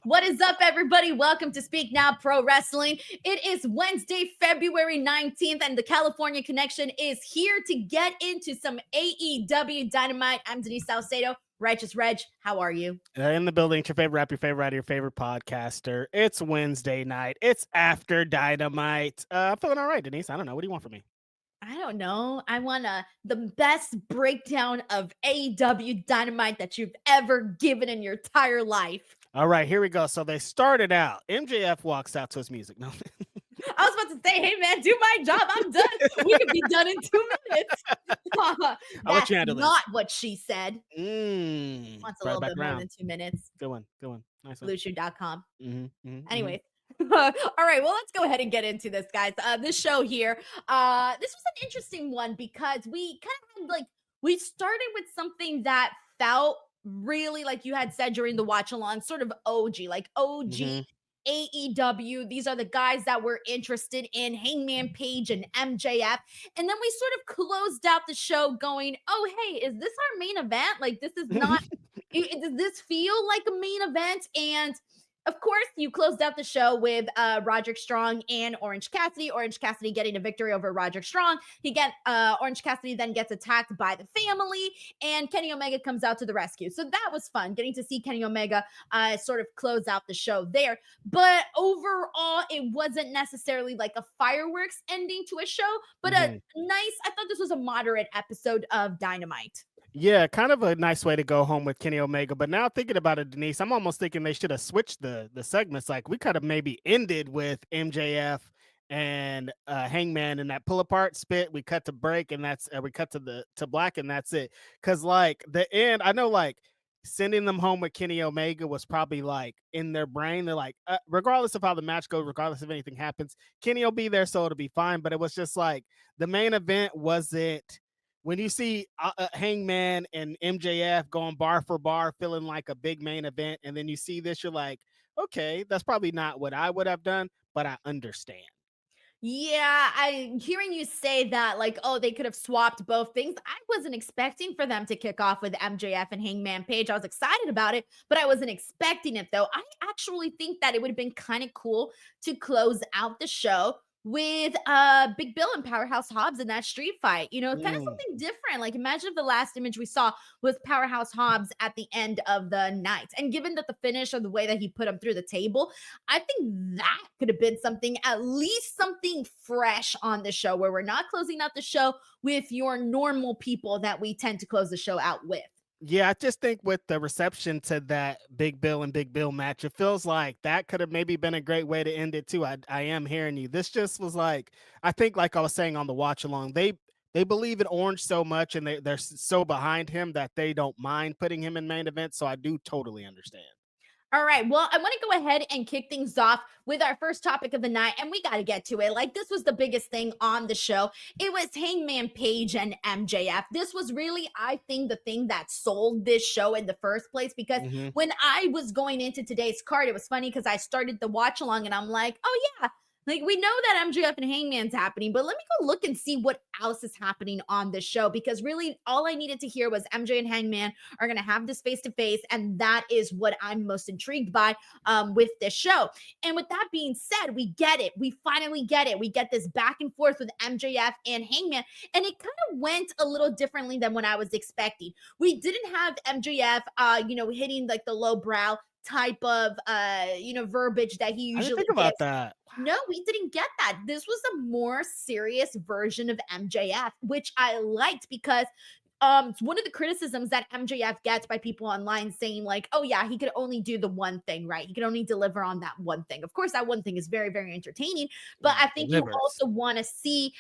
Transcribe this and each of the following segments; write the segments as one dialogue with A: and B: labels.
A: What is up, everybody? Welcome to Speak Now Pro Wrestling. It is Wednesday, February 19th, and the California Connection is here to get into some AEW Dynamite. I'm Denise Salcedo. Righteous Reg, how are you?
B: In the building, it's your favorite rap, your favorite writer, your favorite podcaster. It's Wednesday night. It's after Dynamite. I'm feeling all right, Denise. I don't know. What do you want from me?
A: I don't know. I want the best breakdown of AEW Dynamite that you've ever given in your entire life.
B: All right, here we go. So they started out. MJF walks out to his music. No.
A: I was about to say, hey, man, do my job. I'm done. We could be done in 2 minutes. That's not what she said. Wants a little bit more than 2 minutes.
B: Good one. Nice one.
A: BlueChew.com. Anyways. All right, well, let's go ahead and get into this, guys. This show here, this was an interesting one because we kind of had we started with something that felt really, like you had said during the watch along, sort of OG, like OG AEW. These are the guys that we're interested in, Hangman Page and MJF. And then we sort of closed out the show going, oh, hey, is this our main event? Like, this is not, does this feel like a main event? And of course, you closed out the show with Roderick Strong and Orange Cassidy. Orange Cassidy getting a victory over Roderick Strong. Orange Cassidy then gets attacked by the family, and Kenny Omega comes out to the rescue. So that was fun, getting to see Kenny Omega sort of close out the show there. But overall, it wasn't necessarily like a fireworks ending to a show, but I thought this was a moderate episode of Dynamite.
B: Yeah, kind of a nice way to go home with Kenny Omega. But now thinking about it, Denise, I'm almost thinking they should have switched the segments. Like we could have maybe ended with MJF and Hangman in that pull apart spit. We cut to break, and that's we cut to black, and that's it. Because like the end, I know like sending them home with Kenny Omega was probably like in their brain. They're like, regardless of how the match goes, regardless if anything happens, Kenny will be there, so it'll be fine. But it was just like the main event wasn't. When you see Hangman and MJF going bar for bar, feeling like a big main event, and then you see this, you're like, okay, that's probably not what I would have done, but I understand.
A: Yeah, I'm hearing you say that, like, oh, they could have swapped both things. I wasn't expecting for them to kick off with MJF and Hangman Page. I was excited about it, but I wasn't expecting it, though. I actually think that it would have been kind of cool to close out the show with Big Bill and Powerhouse Hobbs in that street fight, kind of something different. Like, imagine if the last image we saw was Powerhouse Hobbs at the end of the night. And given that the finish or the way that he put him through the table, I think that could have been something, at least something fresh on the show, where we're not closing out the show with your normal people that we tend to close the show out with.
B: Yeah, I just think with the reception to that Big Bill and Big Bill match, it feels like that could have maybe been a great way to end it too. I am hearing you. This just was like, I think like I was saying on the watch along, they believe in Orange so much and they're so behind him that they don't mind putting him in main event. So I do totally understand.
A: All right, well, I want to go ahead and kick things off with our first topic of the night, and we got to get to it. Like, this was the biggest thing on the show. It was Hangman Page and MJF. This was really, I think, the thing that sold this show in the first place, because when I was going into today's card, it was funny because I started the watch along and I'm like, oh yeah, like, we know that MJF and Hangman's happening, but let me go look and see what else is happening on this show, because really all I needed to hear was MJ and Hangman are going to have this face-to-face, and that is what I'm most intrigued by with this show. And with that being said, we get it. We finally get it. We get this back and forth with MJF and Hangman, and it kind of went a little differently than what I was expecting. We didn't have MJF, hitting like the low brow type of verbiage that he usually
B: think about that.
A: No, we didn't get that. This was a more serious version of MJF, which I liked, because one of the criticisms that MJF gets by people online saying like, oh yeah, he could only do the one thing, right? He could only deliver on that one thing. Of course, that one thing is very, very entertaining, but I think you also want to see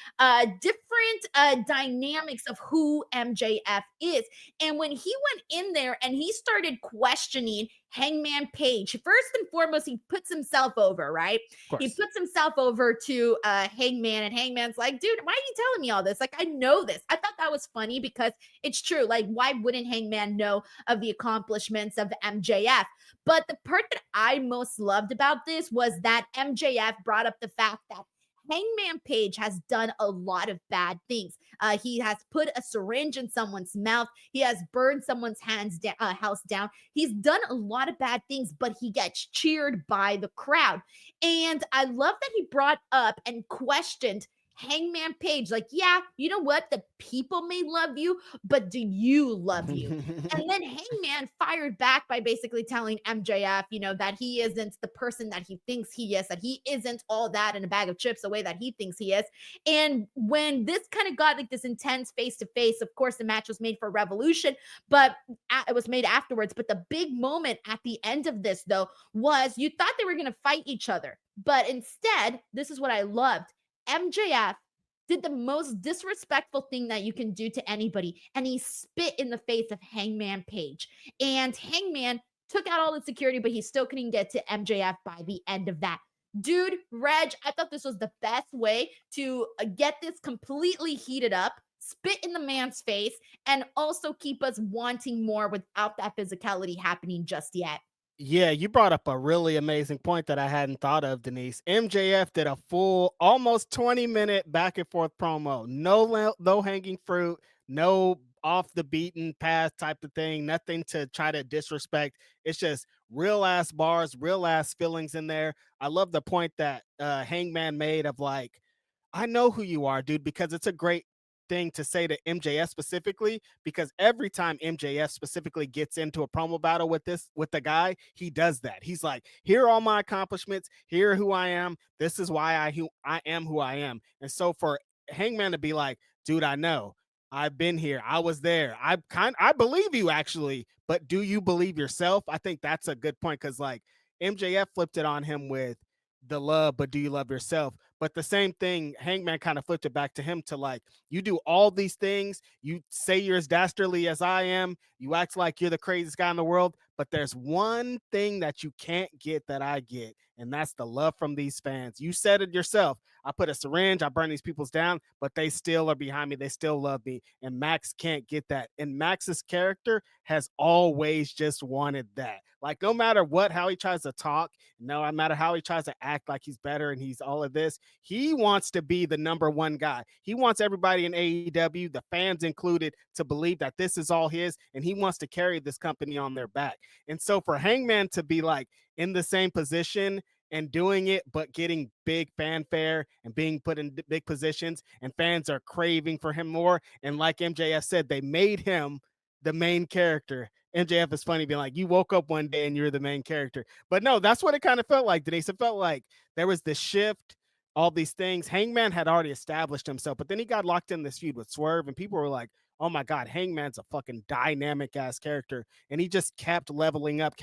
A: different dynamics of who MJF is. And when he went in there and he started questioning Hangman Page, first and foremost, he puts himself over, right? He puts himself over to Hangman, and Hangman's like, dude, why are you telling me all this? Like, I know this. I thought that was funny because it's true. Like, why wouldn't Hangman know of the accomplishments of MJF? But the part that I most loved about this was that MJF brought up the fact that Hangman Page has done a lot of bad things. He has put a syringe in someone's mouth. He has burned someone's house down. He's done a lot of bad things, but he gets cheered by the crowd. And I love that he brought up and questioned Hangman Page. Like, yeah, you know what? The people may love you, but do you love you? And then Hangman fired back by basically telling MJF, that he isn't the person that he thinks he is, that he isn't all that in a bag of chips the way that he thinks he is. And when this kind of got like this intense face to face, of course, the match was made for Revolution, but it was made afterwards. But the big moment at the end of this, though, was you thought they were going to fight each other. But instead, this is what I loved. MJF did the most disrespectful thing that you can do to anybody, and he spit in the face of Hangman Page. And Hangman took out all the security, but he still couldn't get to MJF by the end of that. Dude, Reg, I thought this was the best way to get this completely heated up, spit in the man's face, and also keep us wanting more without that physicality happening just yet.
B: Yeah, you brought up a really amazing point that I hadn't thought of, Denise. MJF did a full, almost 20-minute back and forth promo. No hanging fruit, no off the beaten path type of thing, nothing to try to disrespect. It's just real ass bars, real ass feelings in there. I love the point that Hangman made of like, I know who you are, dude, because it's a great thing to say to MJF specifically, because every time MJF specifically gets into a promo battle with the guy, he does that. He's like, here are all my accomplishments, here who I am, this is why I am who I am. And so for Hangman to be like, dude, I know, I've been here, I was there, I believe you actually, but do you believe yourself? I think that's a good point, because like MJF flipped it on him with the love, but do you love yourself? But the same thing, Hangman kind of flipped it back to him to like, you do all these things, you say you're as dastardly as I am, you act like you're the craziest guy in the world, but there's one thing that you can't get that I get, and that's the love from these fans. You said it yourself. I put a syringe, I burn these people's down, but they still are behind me. They still love me. And Max can't get that. And Max's character has always just wanted that. Like, no matter what, how he tries to talk, no matter how he tries to act like he's better and he's all of this, he wants to be the number one guy. He wants everybody in AEW, the fans included, to believe that this is all his, and he wants to carry this company on their back. And so for Hangman to be like in the same position and doing it, but getting big fanfare and being put in big positions, and fans are craving for him more. And like MJF said, they made him the main character. MJF is funny being like, you woke up one day and you're the main character. But no, that's what it kind of felt like, Denise. It felt like there was this shift, all these things. Hangman had already established himself, but then he got locked in this feud with Swerve, and people were like, oh my God, Hangman's a fucking dynamic ass character. And he just kept leveling up.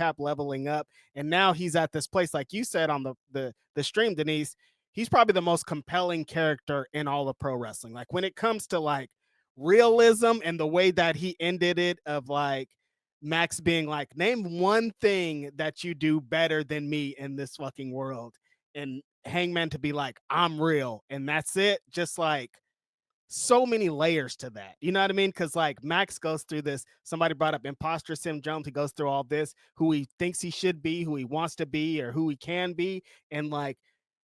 B: And now he's at this place, like you said on the stream, Denise, he's probably the most compelling character in all of pro wrestling. Like when it comes to like realism and the way that he ended it, of like Max being like, name one thing that you do better than me in this fucking world. And Hangman to be like, I'm real. And that's it. Just like, so many layers to that. You know what I mean? Because like Max goes through this. Somebody brought up imposter syndrome. He goes through all this, who he thinks he should be, who he wants to be, or who he can be. And like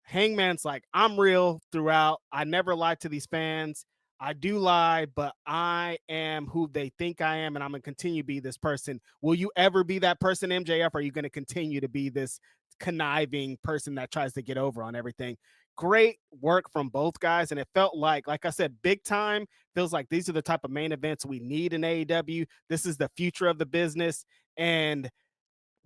B: Hangman's like, I'm real throughout. I never lied to these fans. I do lie, but I am who they think I am, and I'm going to continue to be this person. Will you ever be that person, MJF? Or are you going to continue to be this conniving person that tries to get over on everything? Great work from both guys, and it felt like I said, big time. Feels like these are the type of main events we need in AEW. This is the future of the business, and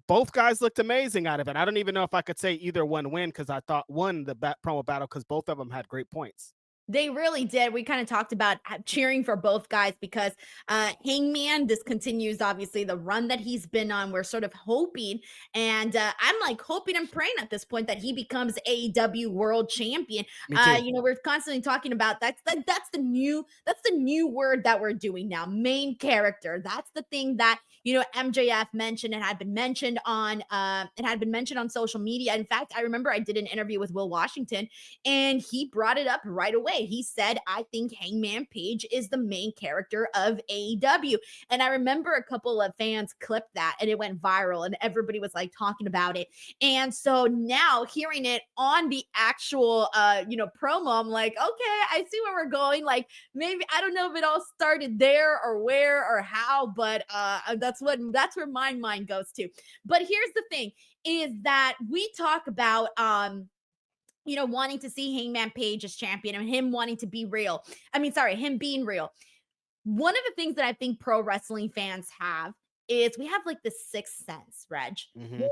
B: both guys looked amazing out of it. I don't even know if I could say either one win, because I thought one, the promo battle, because both of them had great points.
A: They really did. We kind of talked about cheering for both guys because Hangman, this continues, obviously, the run that he's been on. We're sort of hoping, and I'm like hoping and praying at this point that he becomes AEW World Champion. We're constantly talking about that's the new word that we're doing now, main character. That's the thing that MJF mentioned, it had been mentioned on social media. In fact, I remember I did an interview with Will Washington, and he brought it up right away. He said, I think Hangman Page is the main character of AEW. And I remember a couple of fans clipped that, and it went viral, and everybody was like talking about it. And so now hearing it on the actual promo, I'm like, okay, I see where we're going. Like, maybe I don't know if it all started there or where or how, but that's where my mind goes to. But here's the thing, is that we talk about wanting to see Hangman Page as champion and him wanting to be real. Him being real. One of the things that I think pro wrestling fans have is we have like the sixth sense, Reg.
B: Mm-hmm.
A: We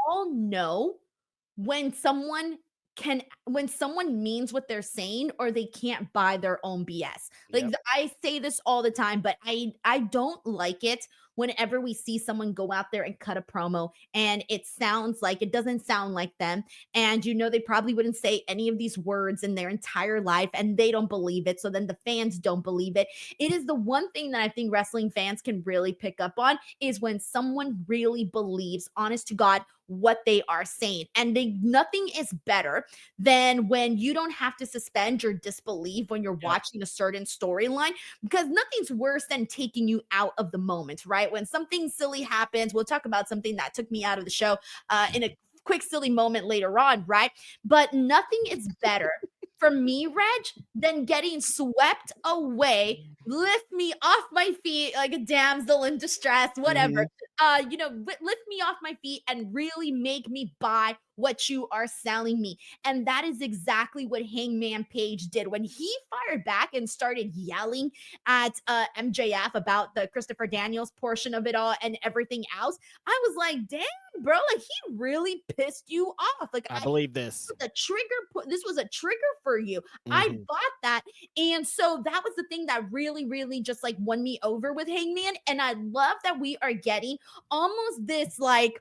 A: all know when someone means what they're saying, or they can't buy their own BS. Like, yep. I say this all the time, but I don't like it whenever we see someone go out there and cut a promo and it doesn't sound like them. And they probably wouldn't say any of these words in their entire life, and they don't believe it. So then the fans don't believe it. It is the one thing that I think wrestling fans can really pick up on, is when someone really believes, honest to God, what they are saying. And nothing is better than when you don't have to suspend your disbelief when you're watching a certain storyline, because nothing's worse than taking you out of the moment, right? When something silly happens, we'll talk about something that took me out of the show in a quick silly moment later on, right? But nothing is better for me, Reg, than getting swept away, lift me off my feet like a damsel in distress, whatever. Lift me off my feet and really make me buy what you are selling me. And that is exactly what Hangman Page did when he fired back and started yelling at MJF about the Christopher Daniels portion of it all and everything else. I was like, damn, bro, like, he really pissed you off. Like,
B: I believe this.
A: This was a trigger for you. Mm-hmm. I bought that. And so that was the thing that really, really just like won me over with Hangman. And I love that we are getting almost this, like,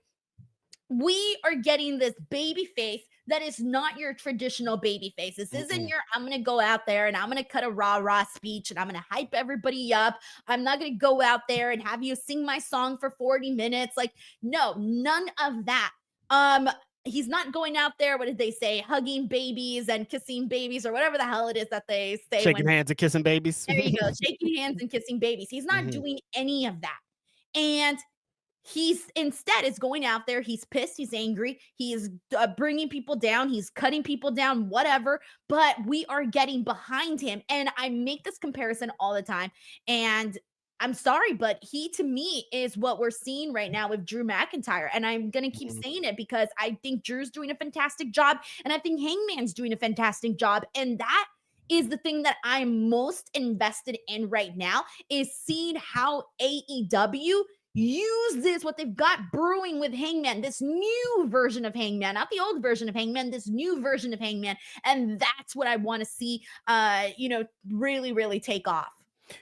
A: we are getting this baby face that is not your traditional baby face. This isn't your, I'm going to go out there and I'm going to cut a rah-rah speech and I'm going to hype everybody up. I'm not going to go out there and have you sing my song for 40 minutes. Like, no, none of that. He's not going out there, what did they say, hugging babies and kissing babies, or whatever the hell it is that they say.
B: Shaking hands and kissing babies.
A: There you go, shaking hands and kissing babies. He's not doing any of that. And he's instead is going out there. He's pissed. He's angry. He is bringing people down. He's cutting people down, whatever. But we are getting behind him. And I make this comparison all the time. And I'm sorry, but he, to me, is what we're seeing right now with Drew McIntyre. And I'm going to keep saying it because I think Drew's doing a fantastic job. And I think Hangman's doing a fantastic job. And that is the thing that I'm most invested in right now, is seeing how AEW use this, what they've got brewing with Hangman, this new version of Hangman, not the old version of Hangman, this new version of Hangman. And that's what I want to see, really, really take off.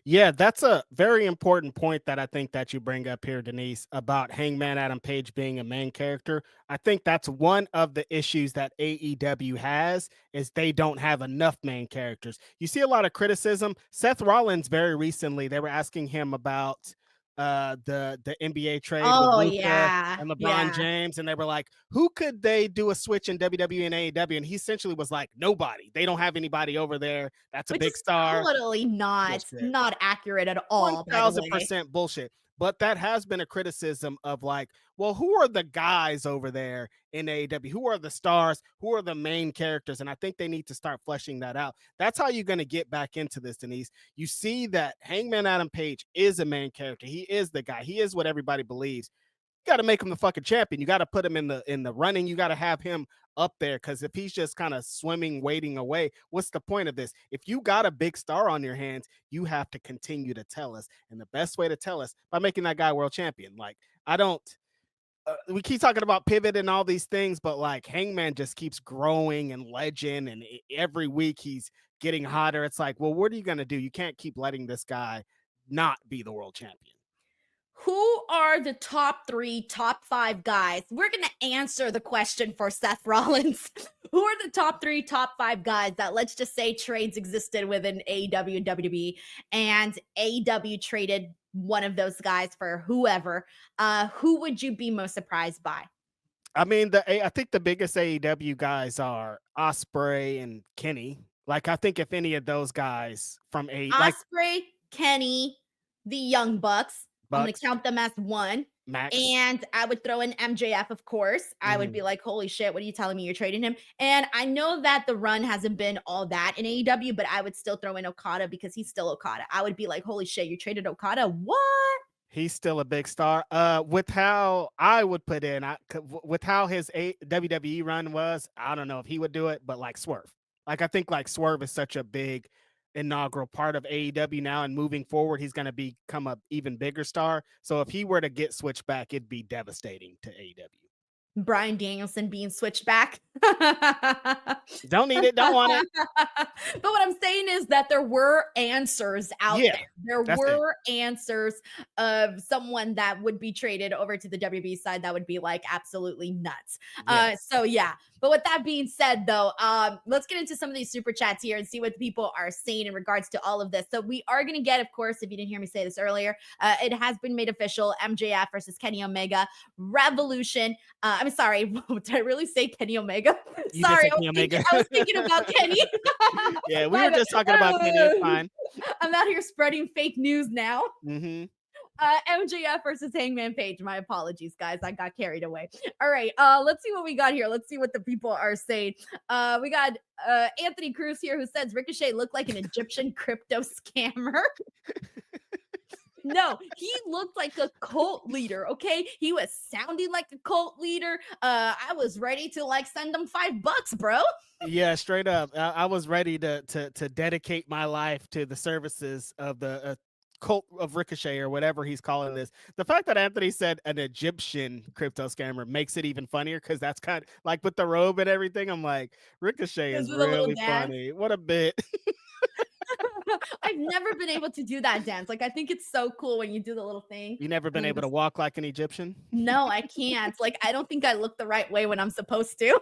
B: Yeah, that's a very important point that I think that you bring up here, Denise, about Hangman Adam Page being a main character. I think that's one of the issues that AEW has, is they don't have enough main characters. You see a lot of criticism. Seth Rollins, very recently, they were asking him about the NBA trade with Luka and LeBron James, and they were like, who could they do a switch in WWE and AEW? And he essentially was like, nobody. They don't have anybody over there that's a big star.
A: Totally not accurate at all.
B: 1000% bullshit. But that has been a criticism of, like, well, who are the guys over there in AEW? Who are the stars? Who are the main characters? And I think they need to start fleshing that out. That's how you're going to get back into this, Denise. You see that Hangman Adam Page is a main character. He is the guy. He is what everybody believes. You got to make him the fucking champion. You got to put him in the running. You got to have him up there, because if he's just kind of swimming, waiting away, what's the point of this? If you got a big star on your hands, you have to continue to tell us. And the best way to tell us, by making that guy world champion. Like, we keep talking about pivot and all these things, but like, Hangman just keeps growing and legend, and every week he's getting hotter. It's like, well, what are you going to do? You can't keep letting this guy not be the world champion.
A: Who are the top 3, top 5 guys? We're going to answer the question for Seth Rollins. Who are the top 3, top 5 guys that, let's just say, trades existed within AEW and WWE, and AEW traded one of those guys for whoever, who would you be most surprised by?
B: I mean, I think the biggest AEW guys are Osprey and Kenny. Like, I think if any of those guys from
A: Osprey, Kenny, the Young Bucks. I'm gonna
B: Bucks,
A: count them as one.
B: Max.
A: And I would throw in MJF, of course. I would be like, holy shit, what are you telling me? You're trading him. And I know that the run hasn't been all that in AEW, but I would still throw in Okada because he's still Okada. I would be like, holy shit, you traded Okada? What?
B: He's still a big star. With how I would put in, with how his WWE run was, I don't know if he would do it, but like Swerve. Like, I think like Swerve is such a big inaugural part of AEW now, and moving forward, he's going to become a even bigger star. So if he were to get switched back, it'd be devastating to AEW.
A: Bryan Danielson being switched back.
B: Don't need it, don't want it.
A: But what I'm saying is that there were answers out there. There were answers of someone that would be traded over to the WWE side that would be like absolutely nuts. So yeah. But with that being said, though, let's get into some of these super chats here and see what people are saying in regards to all of this. So we are going to get, of course, if you didn't hear me say this earlier, it has been made official: MJF versus Kenny Omega, Revolution. I'm sorry, did I really say Kenny Omega? Sorry, I was thinking about Kenny.
B: Yeah, we were just talking about Kenny. It's fine.
A: I'm out here spreading fake news now.
B: Mm-hmm.
A: MJF versus Hangman Page. My apologies, guys. I got carried away. All right. Let's see what we got here. Let's see what the people are saying. We got Anthony Cruz here, who says Ricochet looked like an Egyptian crypto scammer. No, he looked like a cult leader. Okay, he was sounding like a cult leader. I was ready to like send him $5, bro.
B: Yeah, straight up. I was ready to dedicate my life to the services of the cult of Ricochet, or whatever he's calling this. The fact that Anthony said an Egyptian crypto scammer makes it even funnier, because that's kind of like with the robe and everything. I'm like, Ricochet is really funny. What a bit.
A: I've never been able to do that dance. Like, I think it's so cool when you do the little thing.
B: You never been able to walk like an Egyptian?
A: No, I can't. Like, I don't think I look the right way when I'm supposed to.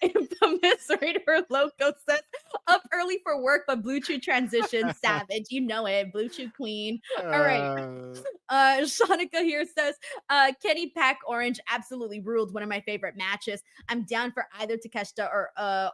A: Infamous Raider Loco says, up early for work, but Blue Chew transition savage. You know it. Blue Chew queen. All right. Shanika here says, Kenny Pack Orange absolutely ruled. One of my favorite matches. I'm down for either Takeshita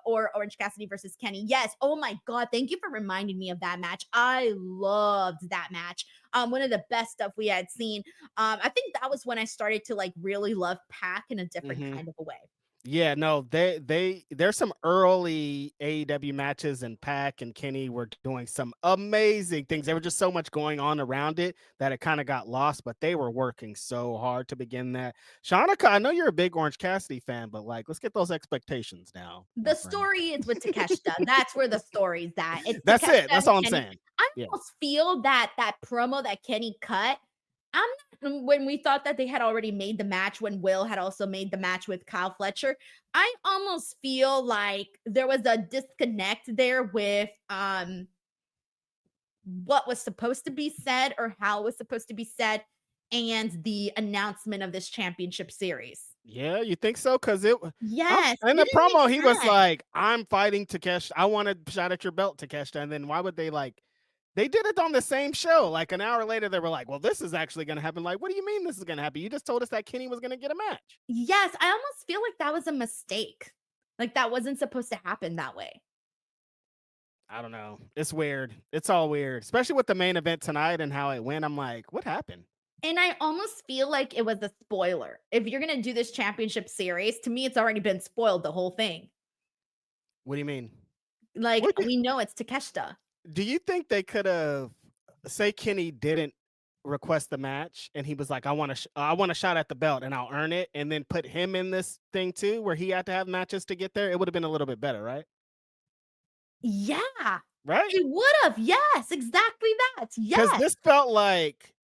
A: or Orange Cassidy versus Kenny. Yes. Oh my God. Thank you for reminding me of that match. I loved that match. One of the best stuff we had seen. I think that was when I started to like really love Pac in a different kind of a way.
B: Yeah, no, there's some early AEW matches, and Pac and Kenny were doing some amazing things. There was just so much going on around it that it kind of got lost, but they were working so hard to begin that. Shanika, I know you're a big Orange Cassidy fan, but like, let's get those expectations now.
A: The story is with Takeshita. That's where the story's at.
B: That's it. That's all I'm saying.
A: I almost feel that promo that Kenny cut, when we thought that they had already made the match, when Will had also made the match with Kyle Fletcher, I almost feel like there was a disconnect there with what was supposed to be said, or how it was supposed to be said, and the announcement of this championship series.
B: Yeah, you think so? Because in
A: the
B: promo, he was like, I'm fighting Takeshita. I want a shot at your belt, Takeshita. And then why would they they did it on the same show. Like an hour later, they were like, well, this is actually going to happen. Like, what do you mean this is going to happen? You just told us that Kenny was going to get a match.
A: Yes, I almost feel like that was a mistake. Like, that wasn't supposed to happen that way.
B: I don't know. It's weird. It's all weird, especially with the main event tonight and how it went. I'm like, what happened?
A: And I almost feel like it was a spoiler. If you're going to do this championship series, to me, it's already been spoiled, the whole thing.
B: What do you mean?
A: Like, we know it's Takeshita.
B: Do you think they could have, say Kenny didn't request the match and he was like, I want a shot at the belt and I'll earn it, and then put him in this thing too, where he had to have matches to get there? It would have been a little bit better, right?
A: Yeah.
B: Right?
A: It would have. Yes, exactly that. Yes.
B: Because this felt like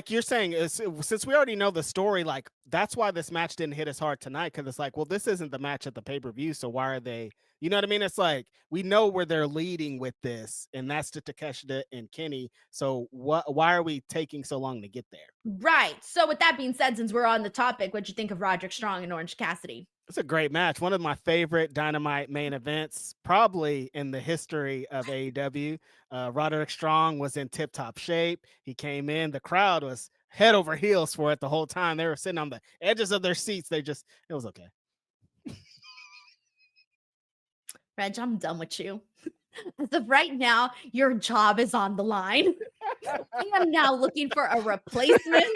B: you're saying, since we already know the story, like that's why this match didn't hit as hard tonight, because it's like, well, this isn't the match at the pay-per-view, so why are they, you know what I mean? It's like, we know where they're leading with this, and that's to Takeshita and Kenny, so why are we taking so long to get there?
A: Right. So with that being said, since we're on the topic, what'd you think of Roderick Strong and Orange Cassidy?
B: It's a great match. One of my favorite Dynamite main events, probably in the history of AEW. Roderick Strong was in tip-top shape. He came in. The crowd was head over heels for it the whole time. They were sitting on the edges of their seats. It was okay.
A: Reg, I'm done with you. As of right now, your job is on the line. I am now looking for a replacement.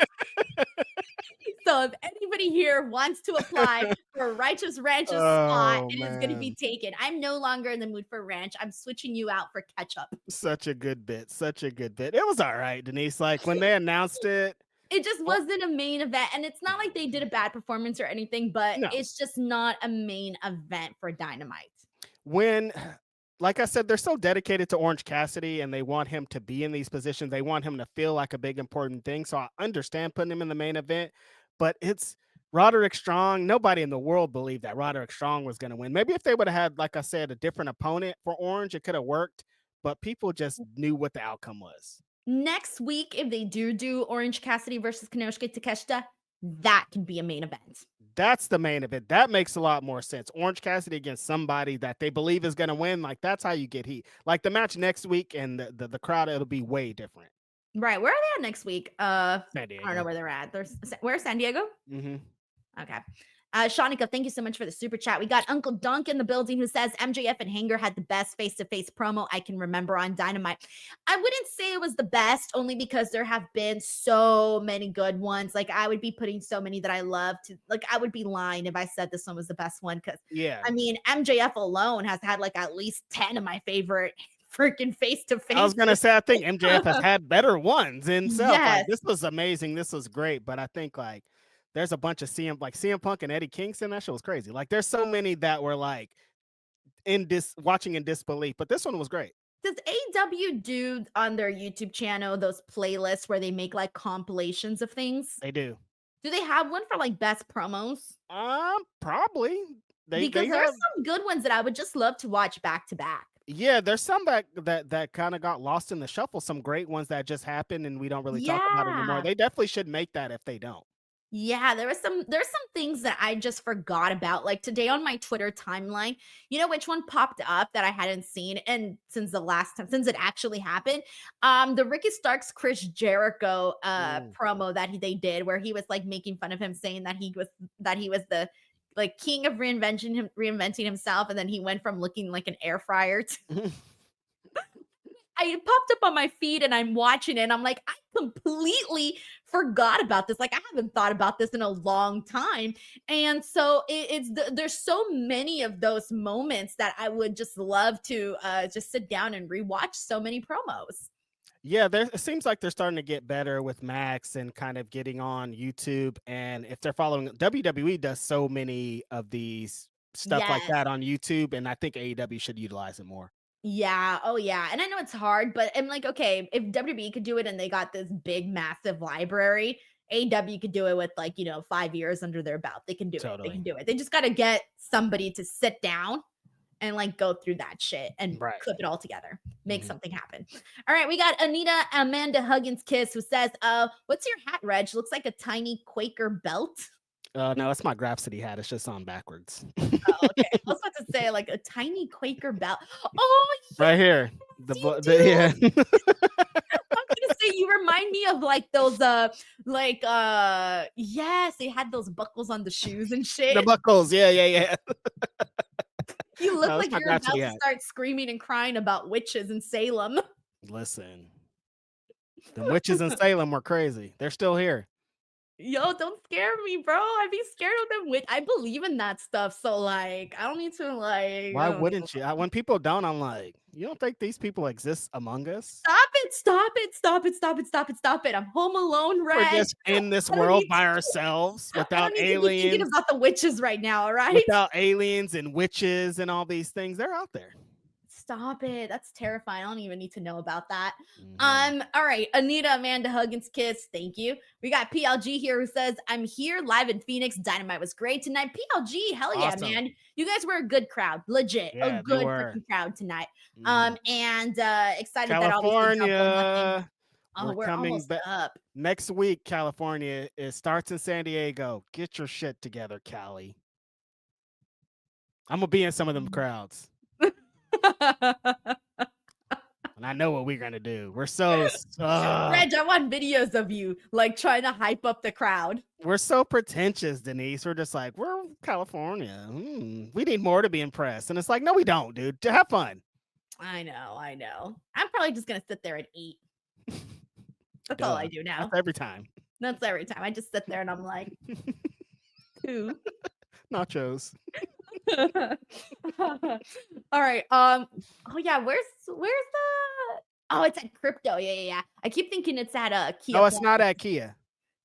A: So if anybody here wants to apply for a Righteous Ranch's spot,
B: Oh,
A: it is going to be
B: man.
A: taken. I'm no longer in the mood for ranch. I'm switching you out for ketchup.
B: Such a good bit. Such a good bit. It was all right, Denise. Like when they announced it,
A: It just
B: well,
A: wasn't a main event. And it's not like they did a bad performance or anything, but
B: no.
A: it's just not a main event for Dynamite.
B: When like I said, they're so dedicated to Orange Cassidy and they want him to be in these positions. They want him to feel like a big important thing. So I understand putting him in the main event, but it's Roderick Strong. Nobody in the world believed that Roderick Strong was going to win. Maybe if they would have had, like I said, a different opponent for Orange, it could have worked, but people just knew what the outcome was.
A: Next week, if they do Orange Cassidy versus Konosuke Takeshita, that can be a main event.
B: That's the main event. That makes a lot more sense. Orange Cassidy against somebody that they believe is going to win. Like that's how you get heat. Like the match next week and the crowd, it'll be way different.
A: Right. Where are they at next week?
B: San
A: I
B: Diego.
A: don't know where they're at. Where's San Diego?
B: Mm-hmm.
A: Okay. Shanika, thank you so much for the super chat. We got Uncle Dunk in the building who says MJF and Hanger had the best face-to-face promo I can remember on Dynamite. I wouldn't say it was the best, only because there have been so many good ones. Like I would be putting so many that I love to, like I would be lying if I said this one was the best one. Cause
B: Yeah.
A: I mean, MJF alone has had like at least 10 of my favorite freaking face-to-face.
B: I was gonna say I think MJF has had better ones himself.
A: Yes.
B: Like this was amazing. This was great, but I think like there's a bunch of CM Punk and Eddie Kingston. That show was crazy. Like there's so many that were like watching in disbelief, but this one was great.
A: Does AEW do on their YouTube channel those playlists where they make like compilations of things?
B: They do.
A: Do they have one for like best promos?
B: Probably.
A: Because
B: They
A: there are
B: have.
A: some good ones that I would just love to watch back to back.
B: Yeah, there's some that kind of got lost in the shuffle. Some great ones that just happened and we don't really talk about it anymore.
A: Yeah.
B: They definitely should make that if they don't.
A: Yeah, there's some things that I just forgot about. Like today on my Twitter timeline, you know which one popped up that I hadn't seen and since the last time since it actually happened? The Ricky Starks Chris Jericho promo that they did where he was like making fun of him saying that he was the like king of reinventing himself and then he went from looking like an air fryer to it popped up on my feed and I'm watching it and I'm like, I completely forgot about this. Like I haven't thought about this in a long time. And so there's so many of those moments that I would just love to just sit down and rewatch so many promos.
B: Yeah, it seems like they're starting to get better with Max and kind of getting on YouTube. And if they're following, WWE does so many of these stuff like that on YouTube, and I think AEW should utilize it more.
A: Yeah. Oh, yeah. And I know it's hard, but I'm like, okay, if WWE could do it and they got this big, massive library, AEW could do it with 5 years under their belt. They can do it. They can do it. They just got to get somebody to sit down and go through that shit and clip it all together, make something happen. All right. We got Amanda Huggins Kiss who says, what's your hat, Reg? Looks like a tiny Quaker belt.
B: No, it's my Grapsody hat. It's just on backwards.
A: Oh, okay. I was about to say like a tiny Quaker belt. Oh, yeah.
B: Right here.
A: Yeah. I'm gonna say you remind me of like those yes, they had those buckles on the shoes and shit.
B: The buckles, yeah.
A: You look like you're about to start screaming and crying about witches in Salem.
B: Listen, the witches in Salem were crazy. They're still here.
A: Yo, don't scare me, bro. I'd be scared of them. I believe in that stuff. So, like, I don't need to, like.
B: Why wouldn't you? When people don't, I'm like, you don't think these people exist among us?
A: Stop it. Stop it. Stop it. Stop it. Stop it. Stop it. I'm home alone, Red.
B: We're just in this world by ourselves without aliens.
A: I'm thinking about the witches right now, all right?
B: Without aliens and witches and all these things. They're out there.
A: Stop it. That's terrifying. I don't even need to know about that. All right. Anita Amanda Huggins Kiss. Thank you. We got PLG here who says, I'm here live in Phoenix. Dynamite was great tonight. PLG, hell yeah, man. You guys were a good crowd. Legit. A good freaking crowd tonight. And excited
B: California.
A: that all these we're coming up.
B: Next week, California. It starts in San Diego. Get your shit together, Cali. I'm gonna be in some of them crowds. And I know what we're gonna do. We're so
A: Reg, I want videos of you like trying to hype up the crowd.
B: we're so pretentious, Denise. We're just like, we're California. We need more to be impressed. And it's like, no, we don't, dude. To have fun.
A: I know. I'm probably just gonna sit there and eat. That's all I do now.
B: That's every time.
A: I just sit there and I'm like, who?
B: Nachos.
A: All right. Oh yeah. Where's the? Oh, it's at Crypto. Yeah. I keep thinking it's at Kia.
B: No, it's not at Kia.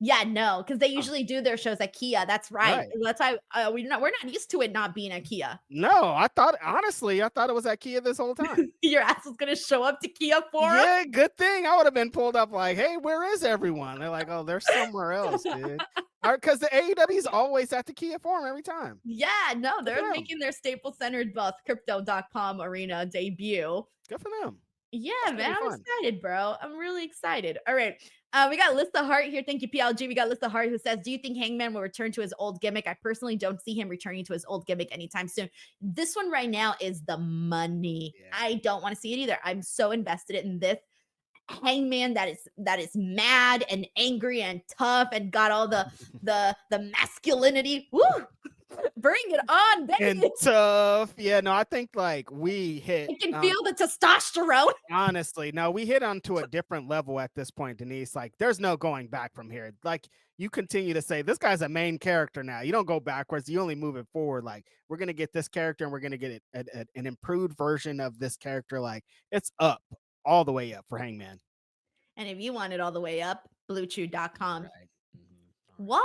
A: Yeah, no, because they usually do their shows at Kia. That's right.
B: Right.
A: That's why we're not used to it not being at Kia.
B: No, I thought it was at Kia this whole time.
A: Your ass was gonna show up to Kia for us?
B: Yeah, good thing. I would have been pulled up like, hey, where is everyone? They're like, oh, they're somewhere else, dude. Because the AEW is always at the Kia Forum every time.
A: Yeah, no, they're making their Staples Center bus Crypto.com arena debut.
B: Good for them.
A: Yeah, man, I'm excited, bro. I'm really excited. All right. We got Lissa Hart here. Thank you, PLG. We got Lissa Hart who says, do you think Hangman will return to his old gimmick? I personally don't see him returning to his old gimmick anytime soon. This one right now is the money. Yeah. I don't want to see it either. I'm so invested in this Hangman that is mad and angry and tough and got all the masculinity. Woo! Bring it on, baby.
B: And tough. Yeah, no, I think like we hit.
A: I can feel the testosterone.
B: Honestly, no, we hit onto a different level at this point, Denise. Like, there's no going back from here. Like, you continue to say, this guy's a main character now. You don't go backwards. You only move it forward. Like, we're going to get this character and we're going to get an improved version of this character. Like, it's up, all the way up for Hangman.
A: And if you want it all the way up, BlueChew.com.
B: Right.
A: What?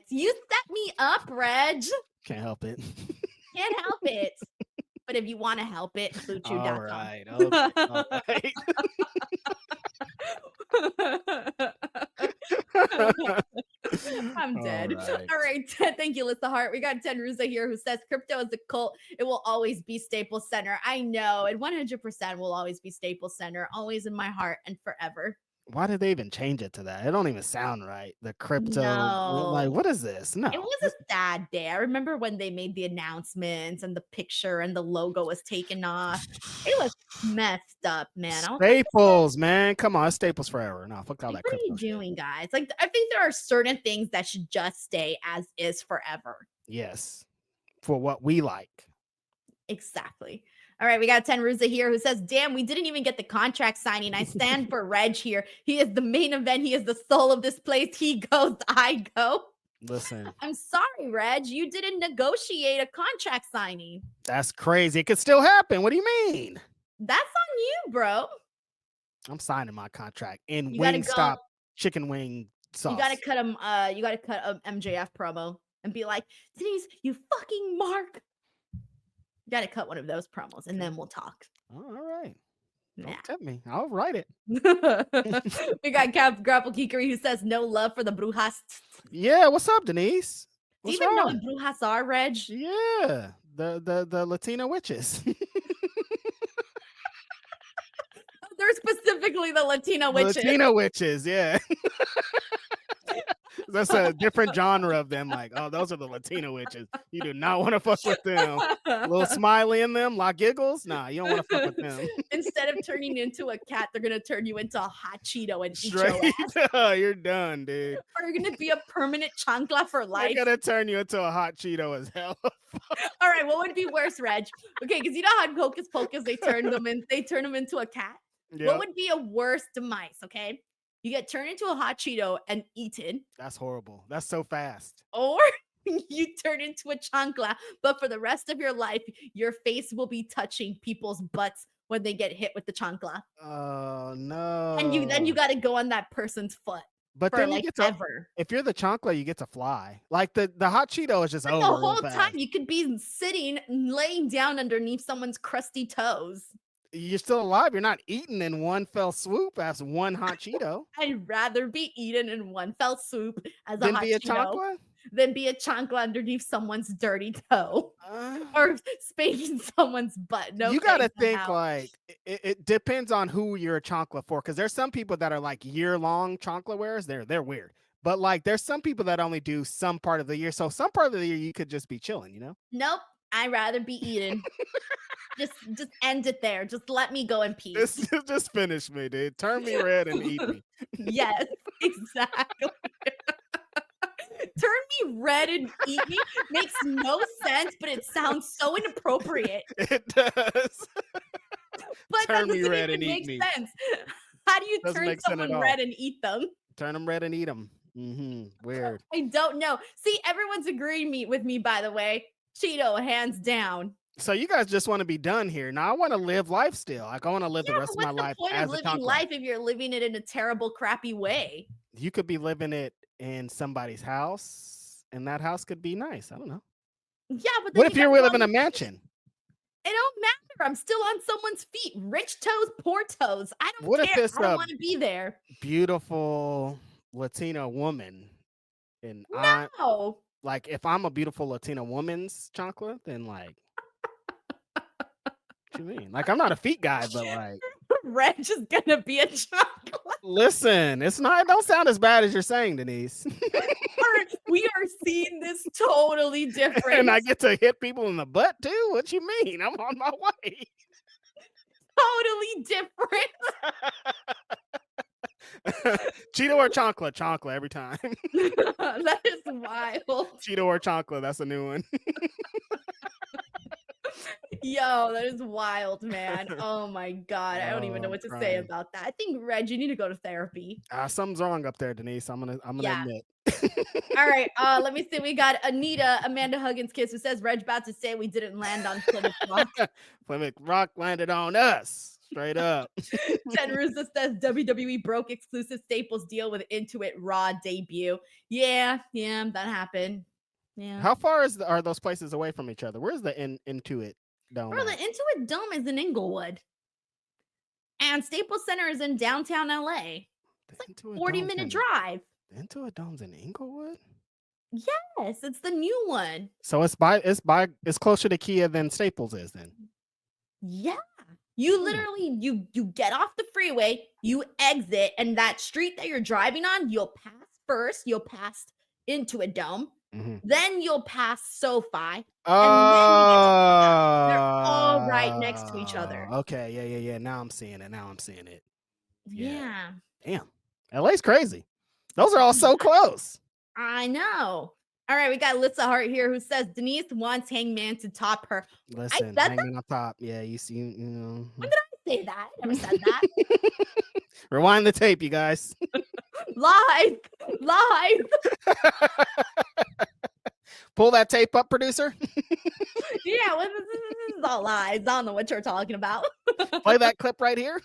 A: You set me up, Reg.
B: Can't help it.
A: Can't help it. But if you want to help it, BlueChew.com.
B: All right. Okay. All
A: right. I'm dead. All right. Thank you, Lissa Hart. We got Ten Ruza here who says crypto is a cult. It will always be Staples Center. I know. And 100% will always be Staples Center. Always in my heart and forever.
B: Why did they even change it to that? It don't even sound right. The crypto. No. Like, what is this? No.
A: It was a sad day. I remember when they made the announcements and the picture and the logo was taken off. It was messed up, man.
B: Staples, man. Come on, Staples forever. No, fuck all that crypto.
A: What are you doing, guys? Like, I think there are certain things that should just stay as is forever.
B: Yes. For what we like.
A: Exactly. All right, we got Ten Ruza here who says, damn, we didn't even get the contract signing. I stand for Reg here. He is the main event. He is the soul of this place. He goes, I go.
B: Listen.
A: I'm sorry, Reg. You didn't negotiate a contract signing.
B: That's crazy. It could still happen. What do you mean?
A: That's on you, bro.
B: I'm signing my contract in Wingstop chicken wing sauce.
A: You gotta cut him. You gotta cut a MJF promo and be like, Denise, you fucking mark. You got to cut one of those promos and then we'll talk.
B: All right. Don't tempt me. I'll write it.
A: We got Cap Grapple Kikeri who says no love for the Brujas.
B: Yeah. What's up, Denise?
A: What's Do you even wrong? Know what Brujas are, Reg?
B: Yeah. The Latina witches.
A: They're specifically the Latina witches.
B: Latina witches, yeah. That's a different genre of them. Like, oh, those are the Latina witches. You do not want to fuck with them. A little smiley in them, like giggles. Nah, you don't want to fuck with them.
A: Instead of turning into a cat, they're gonna turn you into a hot Cheeto and eat your
B: ass. You're done, dude.
A: Or you're gonna be a permanent chancla for life.
B: They're gonna turn you into a hot Cheeto as hell.
A: All right, what would be worse, Reg? Okay, because you know how Hocus Pocus they turn them into a cat. Yep. What would be a worse demise? Okay. You get turned into a hot Cheeto and eaten.
B: That's horrible. That's so fast.
A: Or you turn into a chancla, but for the rest of your life, your face will be touching people's butts when they get hit with the chancla.
B: Oh, no.
A: And then you got to go on that person's foot.
B: But then you get to, if you're the chancla, you get to fly. Like the hot Cheeto is just over.
A: The whole time you could be sitting, laying down underneath someone's crusty toes.
B: You're still alive. You're not eaten in one fell swoop as one hot Cheeto.
A: I'd rather be eaten in one fell swoop as a hot Cheeto than be a chancla underneath someone's dirty toe or spanking someone's butt. No,
B: you got to think like it depends on who you're a chancla for. Because there's some people that are like year-long chancla wearers. They're weird. But like there's some people that only do some part of the year. So some part of the year you could just be chilling, you know?
A: Nope. I'd rather be eaten. Just end it there. Just let me go in peace.
B: Just finish me, dude. Turn me red and eat me.
A: Yes, exactly. Turn me red and eat me makes no sense, but it sounds so inappropriate.
B: It does.
A: But
B: Turn
A: that
B: me
A: doesn't
B: red
A: even
B: and
A: make
B: eat me.
A: sense. How do you
B: Doesn't
A: turn
B: make sense at
A: someone
B: all.
A: red and eat them?
B: Turn them red and eat them. Weird.
A: I don't know. See, everyone's agreeing with me, by the way. Cheeto, hands down.
B: So you guys just want to be done here. Now I want to live life still. Like I want to live the rest of my life
A: What's the point
B: as
A: of
B: a
A: living
B: chancla.
A: life if you're living it in a terrible, crappy way?
B: You could be living it in somebody's house, and that house could be nice. I don't know.
A: Yeah, but
B: what if you're living in a mansion?
A: It don't matter. I'm still on someone's feet. Rich toes, poor toes. I don't
B: What if
A: care.
B: it's
A: I don't
B: a
A: want to be there.
B: beautiful Latina woman, and
A: No.
B: like if I'm a beautiful Latina woman's chancla, then like, what you mean? Like I'm not a feet guy, but like,
A: Reg is gonna be a chocolate.
B: listen, it's not. It don't sound as bad as you're saying, Denise.
A: We are seeing this totally different.
B: And I get to hit people in the butt too. What you mean? I'm on my way.
A: Totally different.
B: Cheeto or chancla? Chancla every time.
A: That is wild.
B: Cheeto or chancla? That's a new one.
A: Yo, that is wild, man. Oh my god, I don't even know what to say about that. I think Reg, you need to go to therapy.
B: Something's wrong up there, Denise. I'm gonna admit.
A: All right, let me see. We got Amanda Huggins Kiss, who says Reg about to say we didn't land on Plymouth Rock.
B: Plymouth Rock landed on us. Straight up.
A: Jen Russo says WWE broke exclusive Staples deal with Intuit Raw debut. Yeah, that happened. Yeah.
B: How far are those places away from each other? Where's the Intuit Dome?
A: Bro, the Intuit Dome is in Inglewood. And Staples Center is in downtown LA. It's like a 40-minute drive.
B: The Intuit Dome's in Inglewood?
A: Yes, it's the new one.
B: So it's closer to Kia than Staples is then.
A: Yeah. You literally you get off the freeway, you exit, and that street that you're driving on, you'll pass first, you'll pass Intuit Dome. Then you'll pass SoFi. And then they're all right next to each other.
B: Okay, yeah. Now I'm seeing it.
A: Yeah.
B: Damn. LA's crazy. Those are all so close.
A: I know. All right, we got Lissa Hart here who says Denise wants Hangman to top her.
B: Listen, Hangman on top. Yeah, you see, you know.
A: When did I say that? I never said that.
B: Rewind the tape, you guys.
A: Live.
B: Pull that tape up, producer.
A: Yeah, this is all lies. I don't know what you're talking about.
B: Play that clip right here.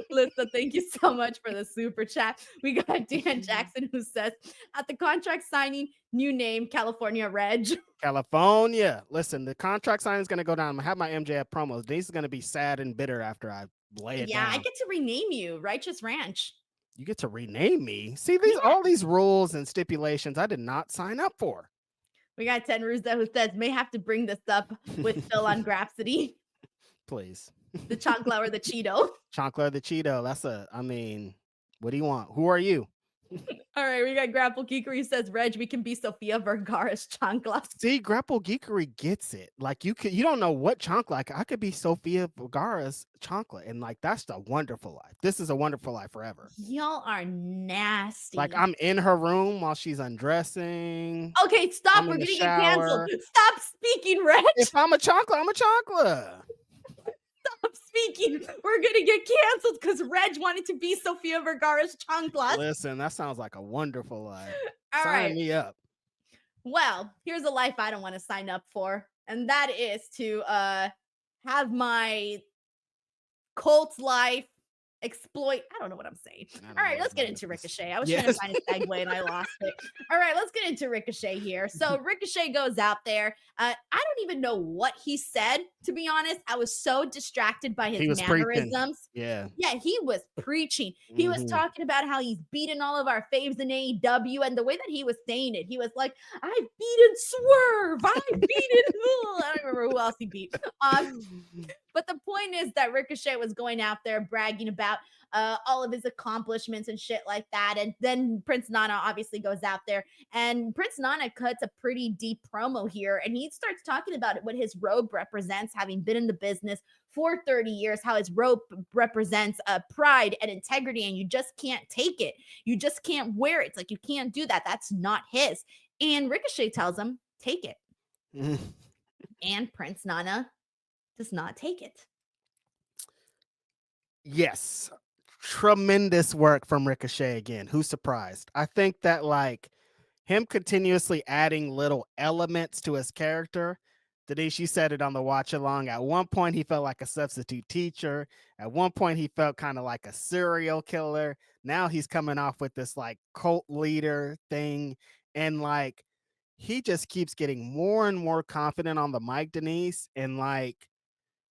A: Lisa, thank you so much for the super chat. We got Dan Jackson who says, at the contract signing, new name, California Reg.
B: California. Listen, the contract signing is going to go down. I'm going to have my MJF promos. Denise is going to be sad and bitter after I lay it down.
A: Yeah, I get to rename you, Righteous Ranch.
B: You get to rename me? See, all these rules and stipulations I did not sign up for.
A: We got Ten Russo who says, may have to bring this up with Phil on Grapsody.
B: Please.
A: The Chancla or the Cheeto.
B: Chancla or the Cheeto. What do you want? Who are you?
A: All right, we got Grapple Geekery says, Reg, we can be Sofia Vergara's Chancla.
B: See, Grapple Geekery gets it. Like you don't know what chancla. Like I could be Sofia Vergara's chancla, and like that's the wonderful life. This is a wonderful life forever.
A: Y'all are nasty.
B: Like I'm in her room while she's undressing.
A: Okay, stop. We're gonna get canceled. Stop speaking, Reg.
B: If I'm a chancla, I'm a chancla.
A: Stop speaking. We're gonna get canceled because Reg wanted to be Sofia Vergara's chancla.
B: Listen, that sounds like a wonderful life.
A: Sign
B: me up.
A: Well, here's a life I don't want to sign up for, and that is to have my cult life exploit. I don't know what I'm saying. All right, let's get into Ricochet. I was trying to find a segue and I lost it. All right, let's get into Ricochet here. So Ricochet goes out there. I don't even know what he said, to be honest. I was so distracted by his mannerisms.
B: Yeah,
A: he was preaching. He was talking about how he's beaten all of our faves in AEW, and the way that he was saying it, he was like, I've beaten Swerve. I've beaten I don't remember who else he beat. But the point is that Ricochet was going out there bragging about all of his accomplishments and shit like that. And then Prince Nana obviously goes out there, and Prince Nana cuts a pretty deep promo here, and he starts talking about what his robe represents, having been in the business for 30 years, how his robe represents pride and integrity, and you just can't take it. You just can't wear it. It's like, you can't do that. That's not his. And Ricochet tells him, take it. And Prince Nana does not take it.
B: Yes. Tremendous work from Ricochet again. Who's surprised? I think that like him continuously adding little elements to his character. Denise, you said it on the watch along. At one point, he felt like a substitute teacher. At one point, he felt kind of like a serial killer. Now he's coming off with this like cult leader thing. And like he just keeps getting more and more confident on the mic, Denise. And like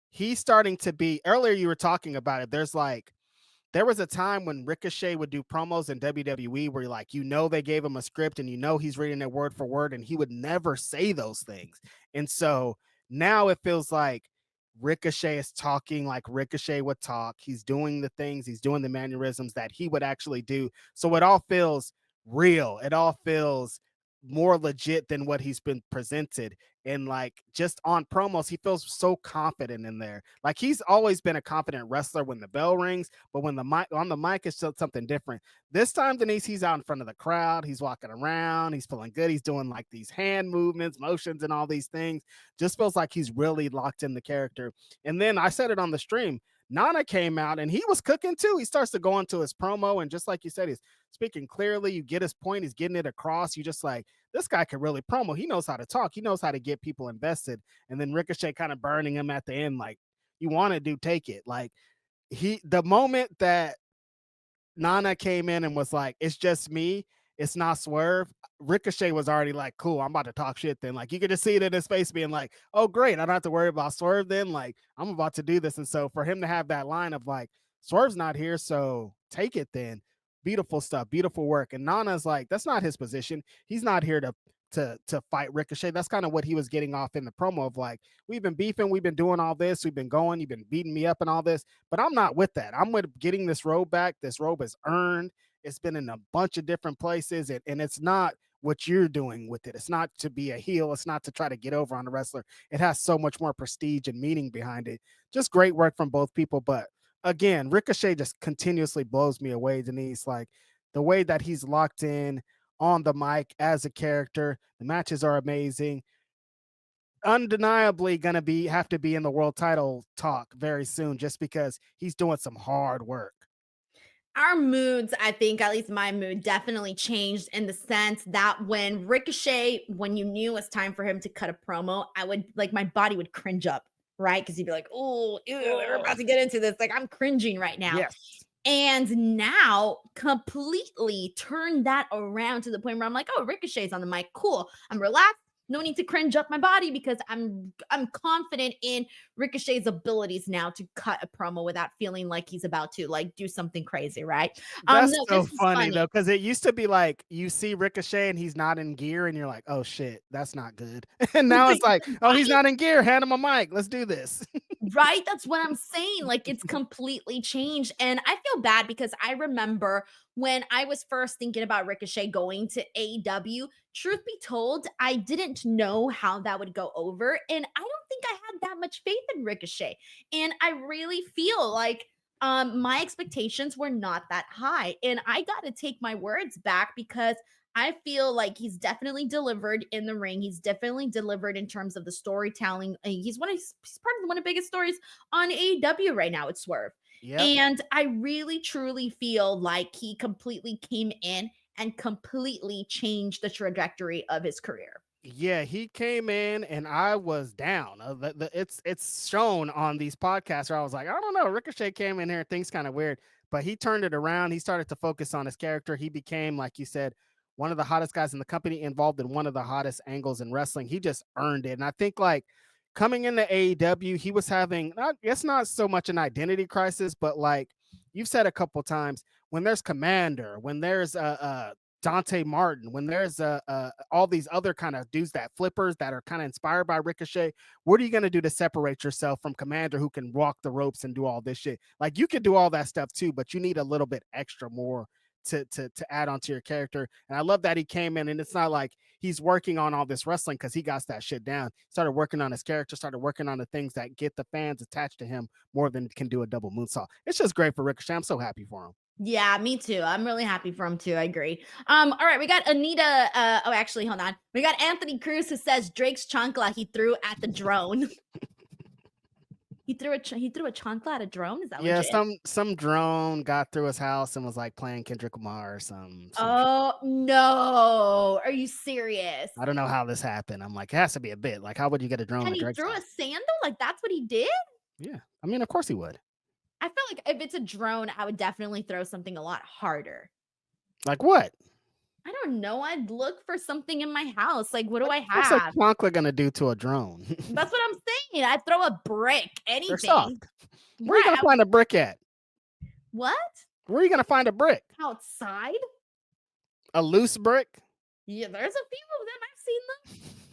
B: he's starting to be, earlier you were talking about it. There was a time when Ricochet would do promos in WWE where like, they gave him a script and he's reading it word for word, and he would never say those things. And so now it feels like Ricochet is talking like Ricochet would talk. He's doing the things, he's doing the mannerisms that he would actually do. So it all feels real. It all feels more legit than what he's been presented. And like just on promos, he feels so confident in there. Like he's always been a confident wrestler when the bell rings, but when the mic on the mic is still something different. This time, Denise, he's out in front of the crowd, he's walking around, he's feeling good, he's doing like these hand movements, motions, and all these things. Just feels like he's really locked in the character. And then I said it on the stream, Nana came out and he was cooking too. He starts to go into his promo, and just like you said, he's speaking clearly. You get his point, he's getting it across. You just like, this guy can really promo. He knows how to talk. He knows how to get people invested. And then Ricochet kind of burning him at the end, like, you want to do, take it. Like the moment that Nana came in and was like, it's just me, it's not Swerve, Ricochet was already like, cool, I'm about to talk shit then. Like you could just see it in his face being like, oh great, I don't have to worry about Swerve then. Like I'm about to do this. And so for him to have that line of like, Swerve's not here, so take it then. Beautiful stuff, beautiful work. And Nana's like, that's not his position. He's not here to fight Ricochet. That's kind of what he was getting off in the promo of like, we've been beefing, we've been doing all this, we've been going, you've been beating me up and all this, but I'm not with that. I'm with getting this robe back. This robe is earned. It's been in a bunch of different places, and it's not what you're doing with it. It's not to be a heel. It's not to try to get over on a wrestler. It has so much more prestige and meaning behind it. Just great work from both people. But again, Ricochet just continuously blows me away, Denise. Like the way that he's locked in on the mic as a character. The matches are amazing. Undeniably gonna have to be in the world title talk very soon, just because he's doing some hard work.
A: Our moods, I think, at least my mood, definitely changed in the sense that when Ricochet, when you knew it was time for him to cut a promo, I would like, my body would cringe up, right? Because you'd be like, oh, we're about to get into this. Like, I'm cringing right now.
B: Yes.
A: And now completely turn that around to the point where I'm like, oh, Ricochet's on the mic. Cool. I'm relaxed. No need to cringe up my body because I'm confident in Ricochet's abilities now to cut a promo without feeling like he's about to like do something crazy, right?
B: That's
A: No,
B: so
A: this is
B: funny though, because it used to be like you see Ricochet and he's not in gear, and you're like, oh shit, that's not good. And now it's like, oh, he's not in gear. Hand him a mic. Let's do this.
A: Right? That's what I'm saying. Like it's completely changed. And I feel bad because I remember when I was first thinking about Ricochet going to AEW, truth be told, I didn't know how that would go over. And I don't think I had that much faith in Ricochet. And I really feel like my expectations were not that high. And I got to take my words back because I feel like he's definitely delivered in the ring. He's definitely delivered in terms of the storytelling. He's he's part of one of the biggest stories on AEW right now. It's Swerve.
B: Yep.
A: And I really truly feel like he completely came in and completely changed the trajectory of his career.
B: Yeah, he came in and I was down. It's shown on these podcasts where I was like, I don't know. Ricochet came in here, things kind of weird, but he turned it around. He started to focus on his character. He became, like you said, one of the hottest guys in the company, involved in one of the hottest angles in wrestling. He just earned it. And I think like coming into AEW, he was having, it's not so much an identity crisis, but like you've said a couple times, when there's Commander, when there's Dante Martin, when there's all these other kind of dudes that flippers that are kind of inspired by Ricochet, what are you going to do to separate yourself from Commander who can walk the ropes and do all this shit? Like, you can do all that stuff too, but you need a little bit extra more to add onto your character. And I love that he came in, and it's not like he's working on all this wrestling because he got that shit down. Started working on his character, started working on the things that get the fans attached to him more than can do a double moonsault. It's just great for Ricochet. I'm so happy for him.
A: Yeah, me too. I'm really happy for him too. I agree. All right, we got Anita. Oh, actually, hold on. We got Anthony Cruz who says Drake's chancla he threw at the drone. He threw a chancla at a drone. Is that legit?
B: some drone got through his house and was like playing Kendrick Lamar or some.
A: Oh no! Are you serious?
B: I don't know how this happened. I'm like, it has to be a bit. Like, how would you get a drone?
A: And he threw a sandal? Like, that's what he did?
B: Yeah, I mean, of course he would.
A: I feel like if it's a drone, I would definitely throw something a lot harder.
B: Like what?
A: I don't know. I'd look for something in my house. Like, what do I
B: What's
A: have?
B: a chancla gonna do to a drone?
A: That's what I'm saying. I'd throw a brick, anything.
B: They're soft. Where are you gonna find a brick at?
A: What?
B: Where are you gonna find a brick?
A: Outside?
B: A loose brick?
A: Yeah, there's a few of them. I've seen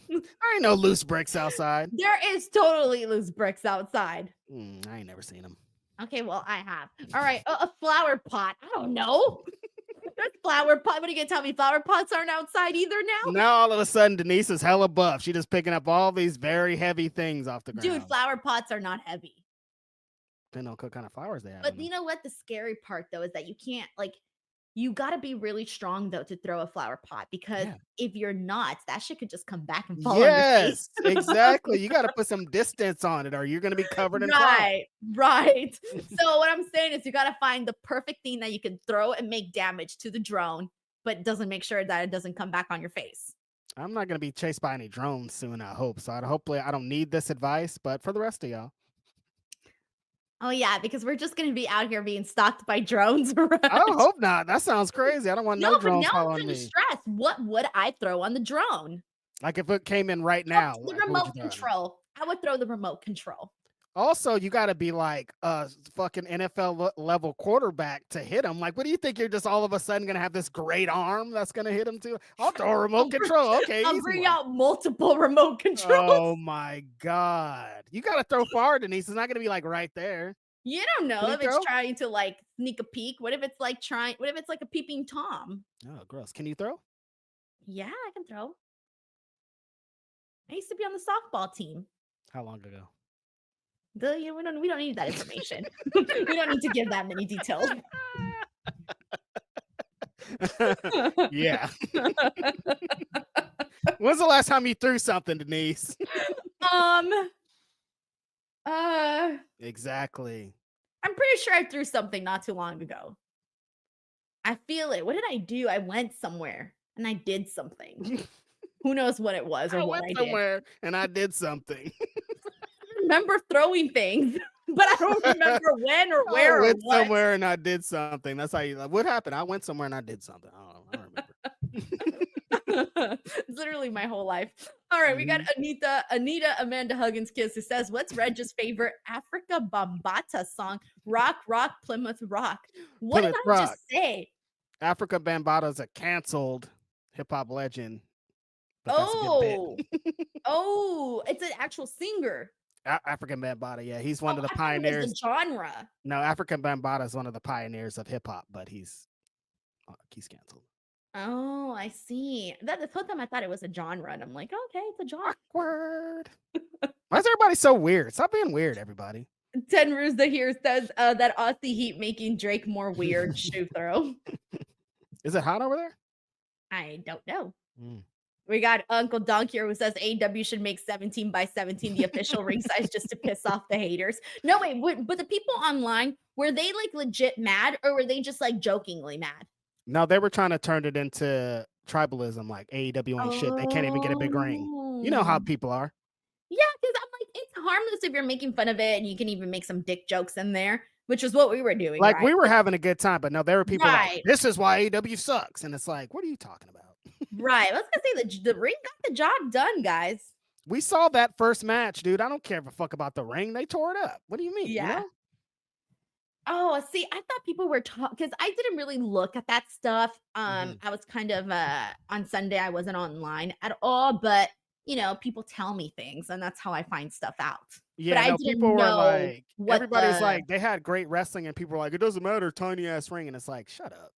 A: them.
B: There ain't no loose bricks outside.
A: There is totally loose bricks outside.
B: I ain't never seen them.
A: Okay, well, I have. All right, a flower pot. I don't know. There's flower pot. What are you gonna tell me? Flower pots aren't outside either now?
B: Now all of a sudden Denise is hella buff. She just picking up all these very heavy things off the ground.
A: Dude, flower pots are not heavy.
B: Depending on what kind of flowers they have.
A: But you know what? The scary part though is that you can't you got to be really strong though to throw a flower pot, because if you're not, that shit could just come back and fall on your face.
B: Exactly. You got to put some distance on it or you're going to be covered in
A: right. So what I'm saying is you got to find the perfect thing that you can throw and make damage to the drone, but doesn't make sure that it doesn't come back on your face. I'm
B: not going to be chased by any drones soon, I hope. So hopefully I don't need this advice, but for the rest of y'all.
A: Oh, yeah, because we're just going to be out here being stalked by drones. Right?
B: I hope not. That sounds crazy. I don't want no drones following me.
A: Stress. What would I throw on the drone?
B: Like if it came in right now.
A: The remote control. I would throw the remote control.
B: Also, you got to be like a fucking NFL level quarterback to hit him. Like, what do you think? You're just all of a sudden going to have this great arm that's going to hit him too? I'll throw a remote control. Okay.
A: I'll bring out multiple remote controls.
B: Oh my God. You got to throw far, Denise. It's not going to be like right there.
A: You don't know if it's trying to like sneak a peek. What if it's like a peeping Tom?
B: Oh, gross. Can you throw?
A: Yeah, I can throw. I used to be on the softball team.
B: How long ago?
A: We don't need that information. We don't need to give that many details.
B: Yeah. When's the last time you threw something, Denise? Exactly.
A: I'm pretty sure I threw something not too long ago. I feel it. What did I do? I went somewhere and I did something. Who knows what it was or
B: I
A: what
B: went
A: I did.
B: somewhere and I did something.
A: I remember throwing things, but I don't remember when or where.
B: I went somewhere and I did something. That's how you. What happened? I went somewhere and I did something. I don't know. I don't remember.
A: It's literally my whole life. All right, we got Anita Amanda Huggins Kiss who says, "What's Reg's favorite Africa Bambata song? Rock, rock, Plymouth Rock." What did I just say?
B: Africa Bambata is a canceled hip hop legend.
A: Oh, it's an actual singer.
B: African Bambata, yeah, he's one of the pioneers.
A: The genre.
B: No, African Bambata is one of the pioneers of hip hop, but he's canceled.
A: Oh, I see. The whole time I thought it was a genre, and I'm like, okay, it's a genre.
B: Awkward. Why is everybody so weird? Stop being weird, everybody.
A: Ten Ruzda here says that Aussie Heat making Drake more weird shoe throw.
B: Is it hot over there?
A: I don't know. We got Uncle Dunk here who says AEW should make 17 by 17 the official ring size just to piss off the haters. No, wait, but the people online, were they like legit mad or were they just like jokingly mad?
B: No, they were trying to turn it into tribalism, like AEW ain't shit. They can't even get a big ring. You know how people are.
A: Yeah, because I'm like, it's harmless if you're making fun of it and you can even make some dick jokes in there, which is what we were doing.
B: Like, we were having a good time, but no, there were people like, this is why AEW sucks. And it's like, what are you talking about?
A: Right. I was going to say the ring got the job done, guys.
B: We saw that first match, dude. I don't care a fuck about the ring. They tore it up. What do you mean?
A: Yeah.
B: You know?
A: Oh, see, I thought people were talking because I didn't really look at that stuff. I was kind of on Sunday, I wasn't online at all, but people tell me things, and that's how I find stuff out. But
B: Yeah,
A: I
B: no, people
A: didn't
B: were
A: know
B: like,
A: what
B: everybody's
A: the
B: like, they had great wrestling, and people were like, it doesn't matter, tiny ass ring, and it's like, shut up,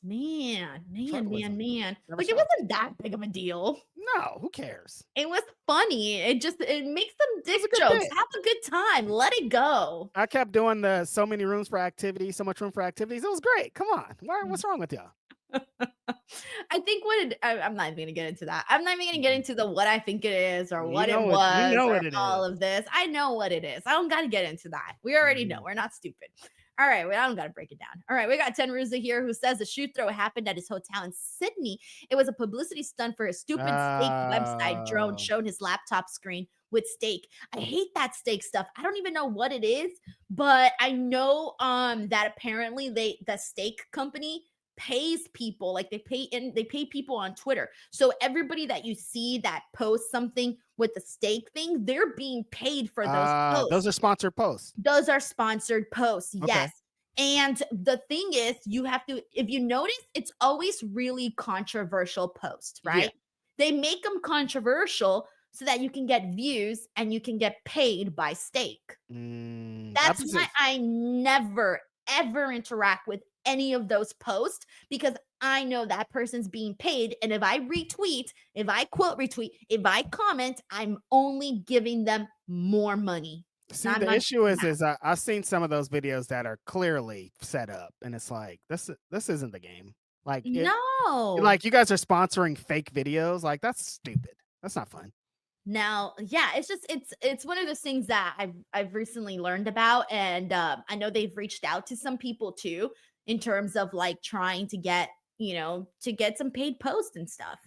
A: man, man, man,
B: tribalism
A: man.
B: never
A: Like it
B: stops.
A: wasn't that big of a deal.
B: No, who cares?
A: It was funny. It makes some
B: It was a
A: dick
B: good
A: jokes.
B: bit.
A: Have a good time. Let it go.
B: I kept doing the so many rooms for activities, so much room for activities. It was great. Come on, what's wrong with y'all?
A: I think I'm not even gonna get into that. I'm not even gonna get into the what I think it is or
B: You
A: what it
B: know it. You
A: was
B: know
A: or
B: what it
A: all
B: is.
A: of this. I know what it is. I don't gotta get into that. We already know.
B: Mhm.
A: We're not stupid. All right, well, I don't gotta break it down. All right, we got Tenruza here who says the shoot throw happened at his hotel in Sydney. It was a publicity stunt for his stupid steak website. Drone
B: Oh.
A: showed his laptop screen with steak. I hate that steak stuff. I don't even know what it is, but I know that apparently the steak company pays people, like they pay people on Twitter. So everybody that you see that posts something with the steak thing, they're being paid for those
B: Those
A: posts.
B: are sponsored posts.
A: Those are sponsored posts,
B: Okay.
A: yes. And the thing is, you have to, if you notice, it's always really controversial posts,
B: Yeah.
A: right? They make them controversial so that you can get views and you can get paid by steak. That's why
B: Opposites.
A: I never ever interact with any of those posts because I know that person's being paid. And if I retweet, if I quote retweet, if I comment, I'm only giving them more money.
B: See,
A: Not
B: the
A: much.
B: issue is I've seen some of those videos that are clearly set up, and it's like this isn't the game. Like it,
A: No.
B: like you guys are sponsoring fake videos. Like that's stupid. That's not fun.
A: Now, yeah, it's just it's one of those things that I've recently learned about, and I know they've reached out to some people too in terms of like trying to get to get some paid posts and stuff.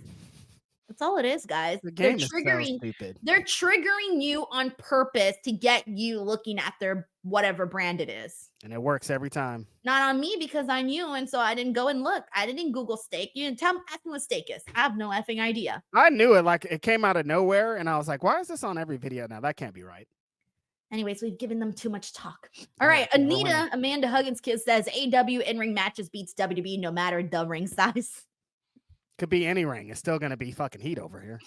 A: That's all it is, guys.
B: The game is so stupid,
A: They're triggering you on purpose to get you looking at their whatever brand it is.
B: and it works every time.
A: Not on me because I knew, and so I didn't go and look. I didn't Google steak. You didn't ask me what steak is. I have no effing idea.
B: I knew it. Like it came out of nowhere, and I was like, "Why is this on every video now? That can't be right."
A: Anyways, we've given them too much talk. All right, Amanda Huggins Kid says AW in-ring matches beats WWE no matter the ring size.
B: Could be any ring. It's still gonna be fucking heat over here.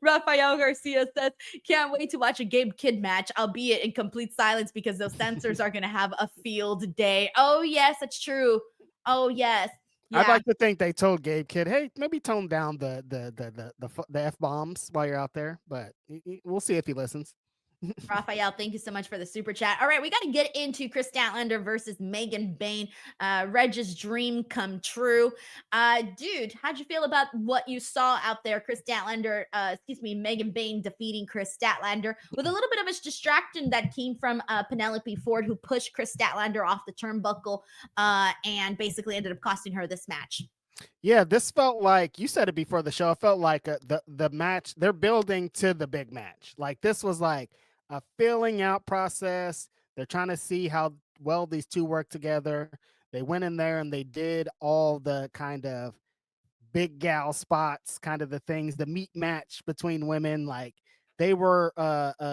A: Rafael Garcia says, can't wait to watch a Gabe Kidd match, albeit in complete silence because those censors are going to have a field day. Oh, yes, that's true. Oh, yes. Yeah.
B: I'd like to think they told Gabe Kidd, "Hey, maybe tone down the f bombs while you're out there," but we'll see if he listens.
A: Raphael, thank you so much for the super chat. All right, we got to get into Kris Statlander versus Megan Bayne. Reg's dream come true. Dude, how'd you feel about what you saw out there? Kris Statlander, Megan Bayne defeating Kris Statlander with a little bit of a distraction that came from Penelope Ford, who pushed Kris Statlander off the turnbuckle and basically ended up costing her this match.
B: Yeah, this felt like, you said it before the show, it felt like the match, they're building to the big match. Like this was like a filling out process. They're trying to see how well these two work together. They went in there and they did all the kind of big gal spots, kind of the things, the meat match between women. Like they were,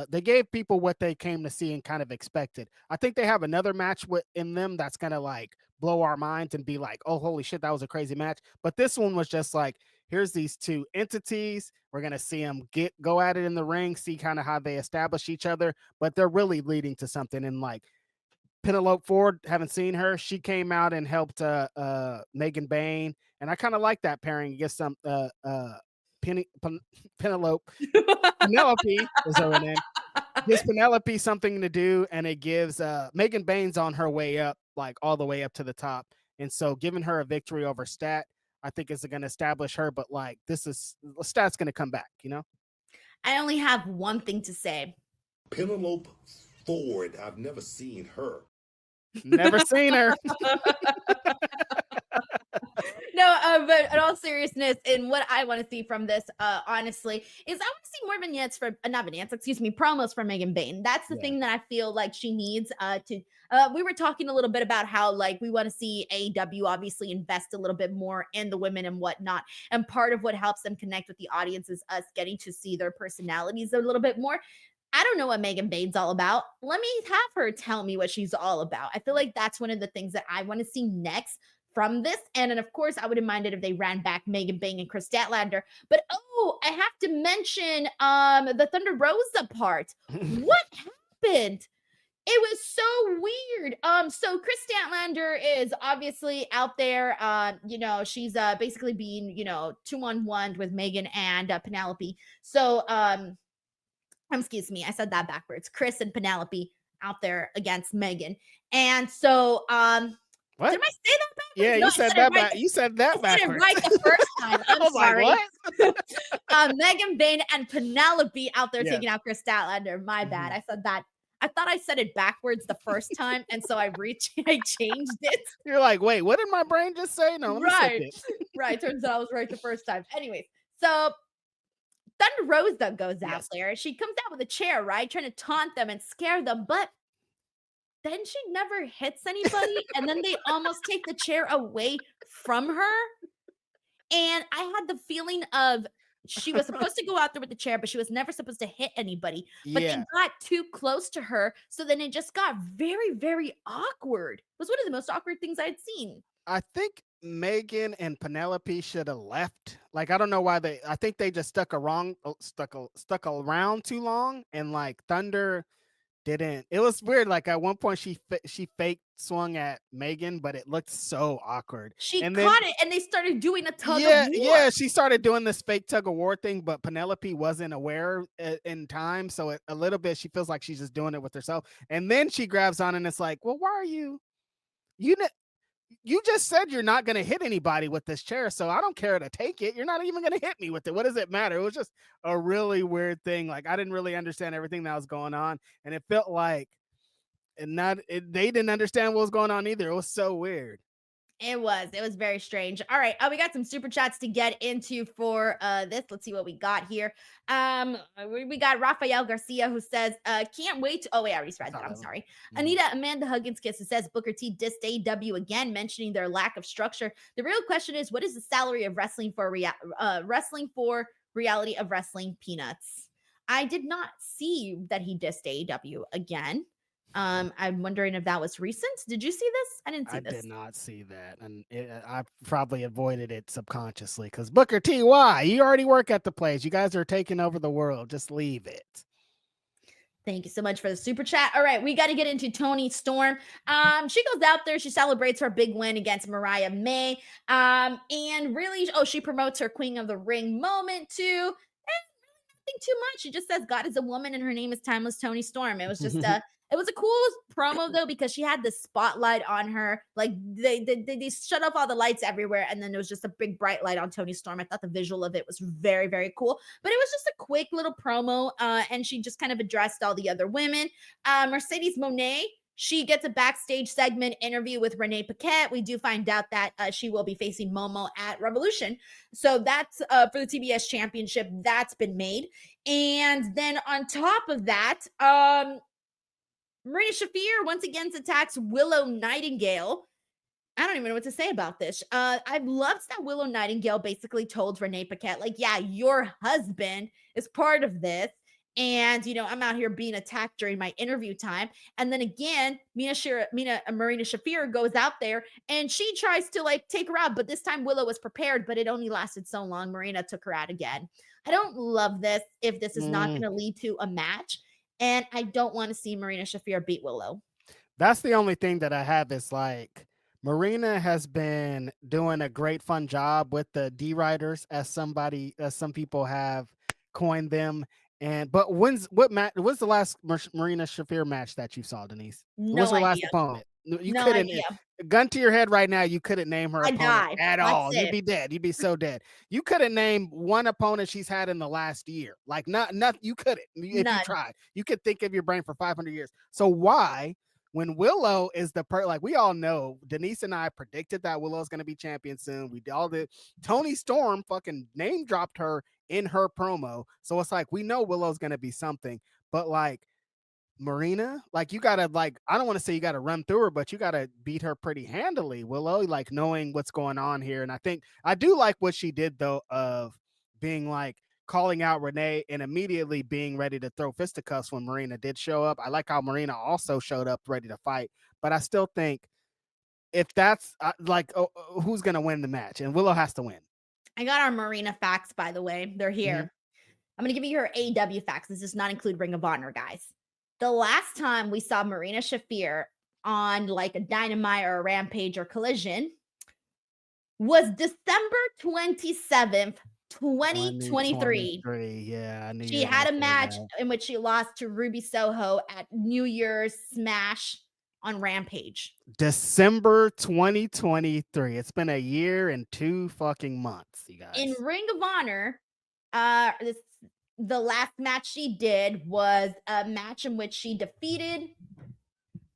B: they gave people what they came to see and kind of expected. I think they have another match in them that's gonna like blow our minds and be like, oh, holy shit, that was a crazy match. But this one was just like, here's these two entities. We're gonna see them go at it in the ring, see kind of how they establish each other, but they're really leading to something. And like Penelope Ford, haven't seen her. She came out and helped Megan Bayne, and I kind of like that pairing against some Penelope. Penelope is her name. Gives Penelope something to do, and it gives Megan Bayne's on her way up, like all the way up to the top. And so giving her a victory over Stat, I think is going to establish her, but like Stat's going to come back, you know?
A: I only have one thing to say.
C: Penelope Ford, I've never seen her.
B: Never seen her.
A: No, but in all seriousness, and what I want to see from this, honestly, is I want to see more vignettes promos for Megan Bayne. That's the thing that I feel like she needs to. We were talking a little bit about how like we want to see AEW obviously invest a little bit more in the women and whatnot. And part of what helps them connect with the audience is us getting to see their personalities a little bit more. I don't know what Megan Bayne's all about. Let me have her tell me what she's all about. I feel like that's one of the things that I want to see next from this. And then, of course, I wouldn't mind it if they ran back Megan Bayne and Kris Statlander. But I have to mention the Thunder Rosa part. What happened? It was so weird. So Kris Statlander is obviously out there. She's basically being, 2-on-1 with Megan and Penelope. So excuse me, I said that backwards. Kris and Penelope out there against Megan. And so
B: what?
A: Did I say that backwards?
B: Yeah,
A: No,
B: you said that back. You said that backwards.
A: I said it right the first time. I'm sorry.
B: Like, what?
A: Megan Bayne and Penelope out there taking out Kris Statlander. My bad. I said that. I thought I said it backwards the first time, and so I changed it.
B: You're like, wait, what did my brain just say? No,
A: right. Turns out I was right the first time. Anyways, so Thunder Rosa goes out there. She comes out with a chair, right, trying to taunt them and scare them, but then she never hits anybody, and then they almost take the chair away from her. And I had the feeling of she was supposed to go out there with the chair, but she was never supposed to hit anybody. But they got too close to her, so then it just got very, very awkward. It was one of the most awkward things I'd seen.
B: I think Megan and Penelope should have left. Like, I don't know why I think they just stuck around too long, and like Thunder didn't. It was weird. Like at one point she fake swung at Megan, but it looked so awkward.
A: She caught it, and they started doing a tug of war.
B: Yeah, she started doing this fake tug of war thing, but Penelope wasn't aware in time, so a little bit she feels like she's just doing it with herself. And then she grabs on, and it's like, well, why are you just said you're not going to hit anybody with this chair, so I don't care to take it. You're not even going to hit me with it. What does it matter? It was just a really weird thing. Like, I didn't really understand everything that was going on, and it felt like they didn't understand what was going on either. It was so weird.
A: It was very strange. All right. We got some super chats to get into for this. Let's see what we got here. We got Rafael Garcia who says, can't wait. I already read that. I'm sorry. Mm-hmm. Anita Amanda Huggins Kiss who says Booker T dissed AEW again, mentioning their lack of structure. The real question is, what is the salary of wrestling for reality of wrestling peanuts? I did not see that he dissed AEW again. I'm wondering if that was recent. Did you see this? I didn't see this. I
B: did not see that. And I probably avoided it subconsciously because Booker T, why? You already work at the place. You guys are taking over the world. Just leave it.
A: Thank you so much for the super chat. All right, we got to get into Toni Storm. She goes out there. She celebrates her big win against Mariah May. And really, she promotes her Queen of the Ring moment too. And nothing too much. She just says God is a woman and her name is Timeless Toni Storm. It was just it was a cool promo though, because she had the spotlight on her. Like they shut off all the lights everywhere, and then there was just a big bright light on Toni Storm. I thought the visual of it was very, very cool. But it was just a quick little promo, and she just kind of addressed all the other women. Mercedes Moné, she gets a backstage segment interview with Renee Paquette. We do find out that she will be facing Momo at Revolution. So that's for the TBS Championship. That's been made. And then on top of that, Marina Shafir once again attacks Willow Nightingale. I don't even know what to say about this. I loved that Willow Nightingale basically told Renee Paquette, like, yeah, your husband is part of this. And, I'm out here being attacked during my interview time. And then again, Marina Shafir goes out there and she tries to take her out. But this time Willow was prepared, but it only lasted so long. Marina took her out again. I don't love this if this is not going to lead to a match. And I don't want to see Marina Shafir beat Willow.
B: That's the only thing that I have is Marina has been doing a great fun job with the D-Riders as some people have coined them. But when's the last Marina Shafir match that you saw, Denise?
A: No
B: What's her
A: idea.
B: Last opponent? You
A: no
B: couldn't.
A: Idea.
B: Gun to your head right now, you couldn't name her opponent at all.
A: That's
B: You'd be dead. You'd be so dead. You couldn't name one opponent she's had in the last year. Not you couldn't. If
A: None.
B: You tried, you could think of your brain for 500 years. So why, when Willow is we all know, Denise and I predicted that Willow's going to be champion soon. We all did. Toni Storm fucking name dropped her in her promo. So it's we know Willow's going to be something, but Marina, you gotta I don't want to say you gotta run through her, but you gotta beat her pretty handily, Willow, knowing what's going on here. And I think I do like what she did though, of being calling out Renee and immediately being ready to throw fisticuffs when Marina did show up. I like how Marina also showed up ready to fight, but I still think if that's who's going to win the match, and Willow has to win.
A: I got our Marina facts, by the way. They're here.
B: Mm-hmm.
A: I'm going to give you her AEW facts. This does not include Ring of Honor, guys. The last time we saw Marina Shafir on like a Dynamite or a Rampage or Collision was December 27th, 2023.
B: Yeah, I knew
A: she had a match in which she lost to Ruby Soho at New Year's Smash on Rampage.
B: December 2023. It's been a year and 2 fucking months, you guys.
A: In Ring of Honor, the last match she did was a match in which she defeated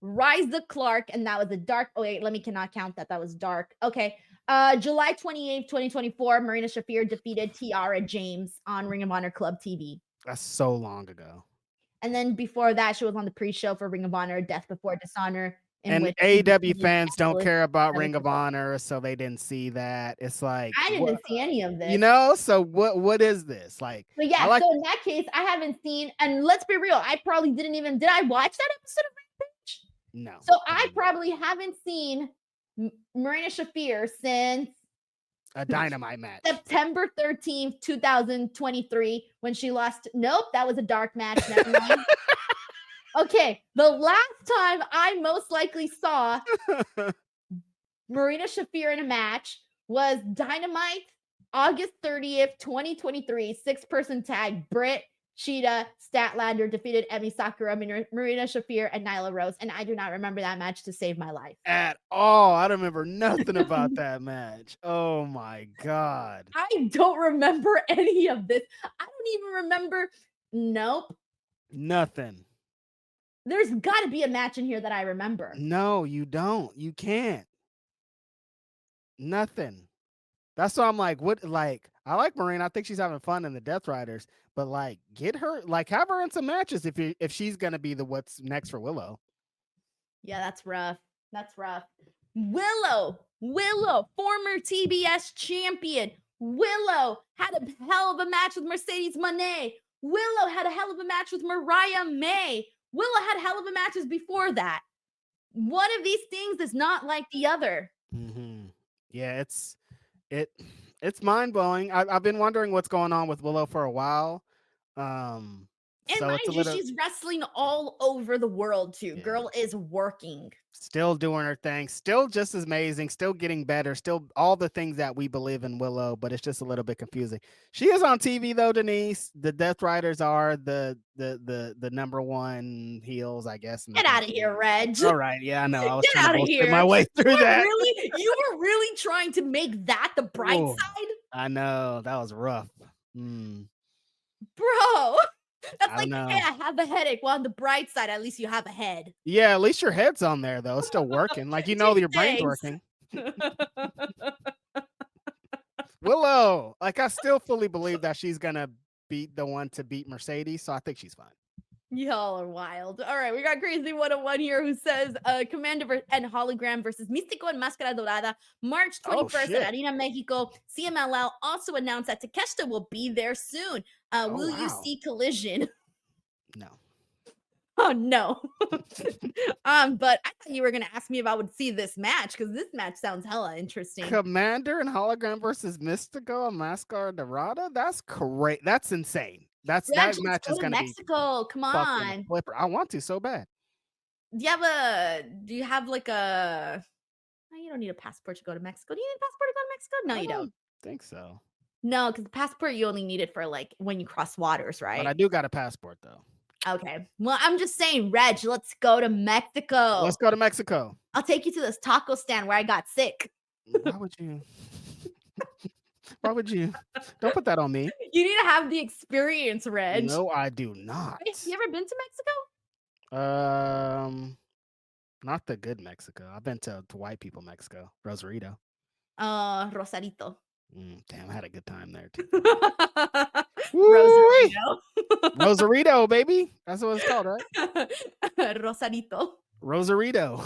A: Ryza Clark, and that was a dark. Oh wait, cannot count that. That was dark. Okay. July 28th, 2024, Marina Shafir defeated Tiara James on Ring of Honor Club TV.
B: That's so long ago.
A: And then before that, she was on the pre-show for Ring of Honor, Death Before Dishonor.
B: And AEW fans don't care about Ring of Honor, so they didn't see that. It's like
A: I didn't see any of this.
B: You know, so what is this? Like,
A: but yeah, so in that case, I haven't seen, and let's be real, I probably did I watch that episode of Rampage?
B: No.
A: So I probably haven't seen Marina Shafir since
B: a Dynamite match.
A: September 13th, 2023, when she lost. Nope, that was a dark match. Never mind. Okay, the last time I most likely saw Marina Shafir in a match was Dynamite, August 30th, 2023, 6-person tag. Britt, Cheetah, Statlander defeated Emi Sakura, Marina Shafir, and Nyla Rose. And I do not remember that match to save my life.
B: At all. I don't remember nothing about that match. Oh my God.
A: I don't remember any of this. I don't even remember. Nope.
B: Nothing.
A: There's got to be a match in here that I remember.
B: No, you don't. You can't. Nothing. That's why I'm like, what? Like, I like Marina. I think she's having fun in the Death Riders, but like, get her, like, have her in some matches if she's gonna be the what's next for Willow.
A: Yeah, that's rough. That's rough. Willow, former TBS champion. Willow had a hell of a match with Mercedes Moné. Willow had a hell of a match with Mariah May. Willow had hell of a matches before that. One of these things is not like the other.
B: Mm-hmm. Yeah, it's mind blowing. I've been wondering what's going on with Willow for a while.
A: And mind you, she's wrestling all over the world too. Yeah. Girl is working.
B: Still doing her thing. Still just as amazing. Still getting better. Still all the things that we believe in Willow, but it's just a little bit confusing. She is on TV though, Denise. The Death Riders are the number one heels, I guess.
A: Get out of here, Reg.
B: All right. Yeah, I know. I was
A: Get out of here.
B: My way through that.
A: You were really trying to make that the bright side?
B: I know. That was rough.
A: Bro. That's like, hey, I have a headache. Well, on the bright side, at least you have a head.
B: Yeah, at least your head's on there, though. It's still working. Like, you know, your brain's working. Willow, like, I still fully believe that she's going to be the one to beat Mercedes, so I think she's fine.
A: Y'all are wild. All right, we got Crazy 101 here who says Commander and Hologram versus Místico and Máscara Dorada, March 21st at Arena Mexico. CMLL also announced that Takeshita will be there soon. Will you see Collision?
B: No.
A: Oh, no. But I thought you were going to ask me if I would see this match because this match sounds hella interesting.
B: Commander and Hologram versus Místico and Máscara Dorada? That's great. That's insane. That match is going to be
A: Mexico. Come on.
B: Flipper. I want to so bad.
A: Do you have like a you don't need a passport to go to Mexico. Do you need a passport to go to Mexico? No, you don't.
B: Think so.
A: No, because the passport you only need it for like when you cross waters, right?
B: But I do got a passport though.
A: Okay. Well, I'm just saying, Reg, let's go to Mexico.
B: Let's go to Mexico.
A: I'll take you to this taco stand where I got sick.
B: Why would you? Why would you? Don't put that on me.
A: You need to have the experience, Reg.
B: No, I do not.
A: Have you ever been to Mexico?
B: Not the good Mexico. I've been to white people Mexico. Rosarito.
A: Rosarito.
B: Damn, I had a good time there too.
A: Rosarito.
B: Rosarito, baby. That's what it's called, right?
A: Rosarito.
B: Rosarito.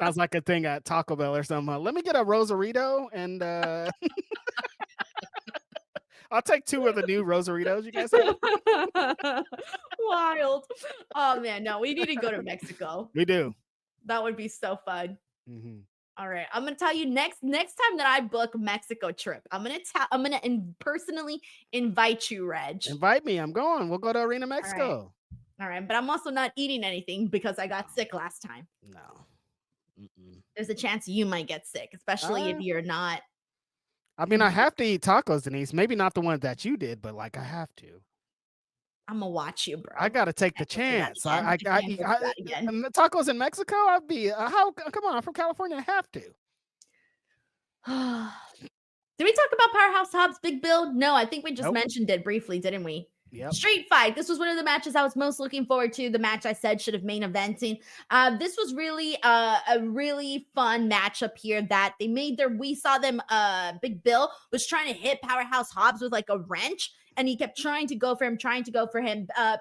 B: Sounds like a thing at Taco Bell or something. Let me get a Rosarito and I'll take 2 of the new Rosaritos you guys have.
A: Wild. Oh man, no, we need to go to Mexico.
B: We do.
A: That would be so fun.
B: Mhm.
A: All right, I'm gonna tell you next time that I book Mexico trip, I'm gonna personally invite you, Reg.
B: Invite me. I'm going. We'll go to Arena
A: All right,
B: Mexico.
A: all right, but I'm also not eating anything because I got sick last time.
B: No. Mm-mm.
A: There's a chance you might get sick, especially if
B: Uh,
A: you're not.
B: I mean, I have to eat tacos, Denise. Maybe not the ones that you did, but like I have to.
A: I'm gonna watch you,
B: I
A: bro.
B: gotta take the
A: Can't go through that
B: chance.
A: again. I can't go through that again.
B: And the tacos in Mexico. I'd be how? Come on, I'm from California. I have to.
A: Did we talk about Powerhouse Hobbs Big Bill? No, I think we just
B: Nope.
A: mentioned it briefly, didn't we?
B: Yep.
A: Street fight. This was one of the matches I was most looking forward to. The match I said should have main eventing. This was really a really fun matchup here that they made their. We saw them. Big Bill was trying to hit Powerhouse Hobbs with like a wrench, and he kept trying to go for him.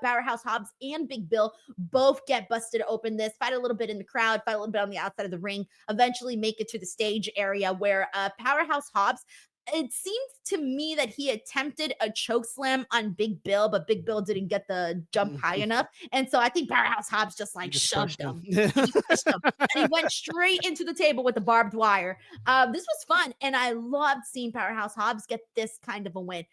A: Powerhouse Hobbs and Big Bill both get busted open. This fight a little bit in the crowd, fight a little bit on the outside of the ring. Eventually make it to the stage area where Powerhouse Hobbs. It seemed to me that he attempted a choke slam on Big Bill, but Big Bill didn't get the jump high enough. And so I think Powerhouse Hobbs just like shoved him. He pushed him. And he went straight into the table with the barbed wire. This was fun. And I loved seeing Powerhouse Hobbs get this kind of a win.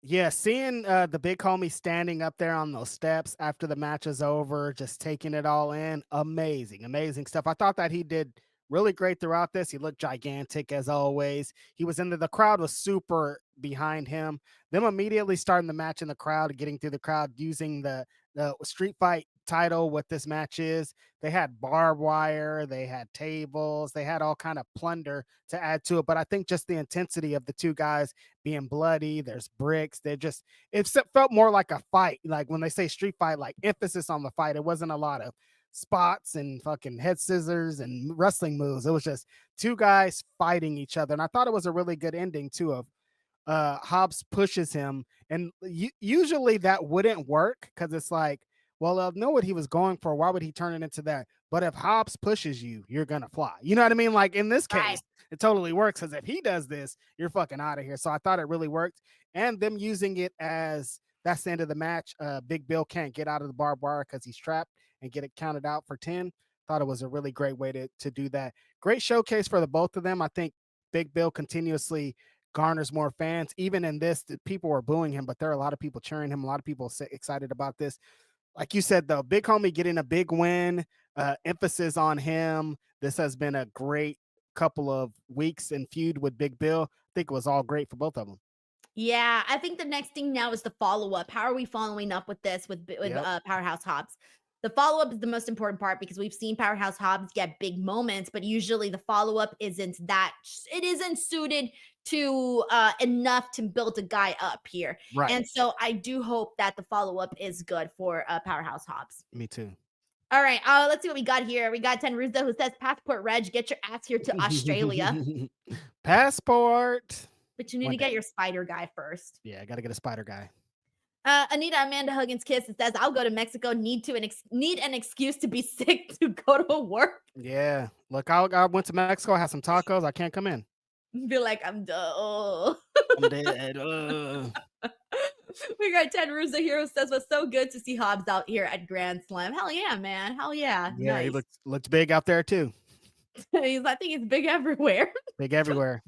B: Yeah, seeing the big homie standing up there on those steps after the match is over, just taking it all in, amazing stuff. I thought that he did really great throughout this. He looked gigantic as always. He was the crowd was super behind him. Them immediately starting the match in the crowd, getting through the crowd, using the street fight title. What this match is, they had barbed wire, they had tables, they had all kind of plunder to add to it. But I think just the intensity of the two guys being bloody, there's bricks. It felt more like a fight. Like when they say street fight, like emphasis on the fight. It wasn't a lot of spots and fucking head scissors and wrestling moves. It was just two guys fighting each other. And I thought it was a really good ending too of Hobbs pushes him. And usually that wouldn't work because it's like, well, I know what he was going for. Why would he turn it into that? But if Hobbs pushes you, you're going to fly. You know what I mean? Like in this case,
A: Right.
B: it totally works because if he does this, you're fucking out of here. So I thought it really worked. And them using it as that's the end of the match. Big Bill can't get out of the barbed wire because he's trapped and get it counted out for 10. Thought it was a really great way to do that. Great showcase for the both of them. I think Big Bill continuously garners more fans. Even in this, people were booing him, but there are a lot of people cheering him. A lot of people excited about this. Like you said, though, big homie getting a big win, emphasis on him. This has been a great couple of weeks in feud with Big Bill. I think it was all great for both of them.
A: Yeah, I think the next thing now is the follow-up. How are we following up with this with
B: Yep.
A: Powerhouse Hobbs? The follow-up is the most important part because we've seen Powerhouse Hobbs get big moments, but usually the follow-up isn't suited to enough to build a guy up here.
B: Right.
A: And so I do hope that the follow-up is good for Powerhouse Hobbs.
B: Me too.
A: All right, let's see what we got here. We got Ten Russo who says, "Passport Reg, get your ass here to Australia."
B: Passport.
A: But you need
B: One
A: to get
B: day.
A: your spider guy first.
B: Yeah, I got to get a spider guy.
A: Anita Amanda Huggins Kiss says, "I'll go to Mexico. Need an excuse to be sick to go to work."
B: Yeah. Look, I went to Mexico, had some tacos. I can't come in.
A: Be like, I'm done.
B: I'm dead.
A: We got Ted Russo here who says, "Was so good to see Hobbs out here at Grand Slam." Hell yeah, man. Hell yeah.
B: Yeah,
A: Nice.
B: he looked big out there too.
A: I think he's big everywhere.
B: Big everywhere.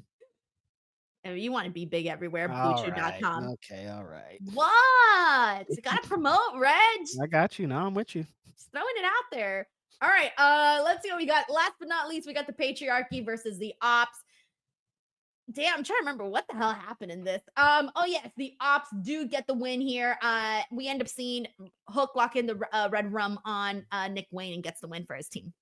A: If you want to be big everywhere,
B: All right.
A: bluechew.com.
B: Okay, all right.
A: What? Gotta promote, Reg.
B: I got you. No, I'm with you.
A: Just throwing it out there. All right. Let's see what we got. Last but not least, we got the Patriarchy versus the Ops. Damn, I'm trying to remember what the hell happened in this. Oh yes, the Ops do get the win here. We end up seeing Hook lock in the red rum on Nick Wayne and gets the win for his team.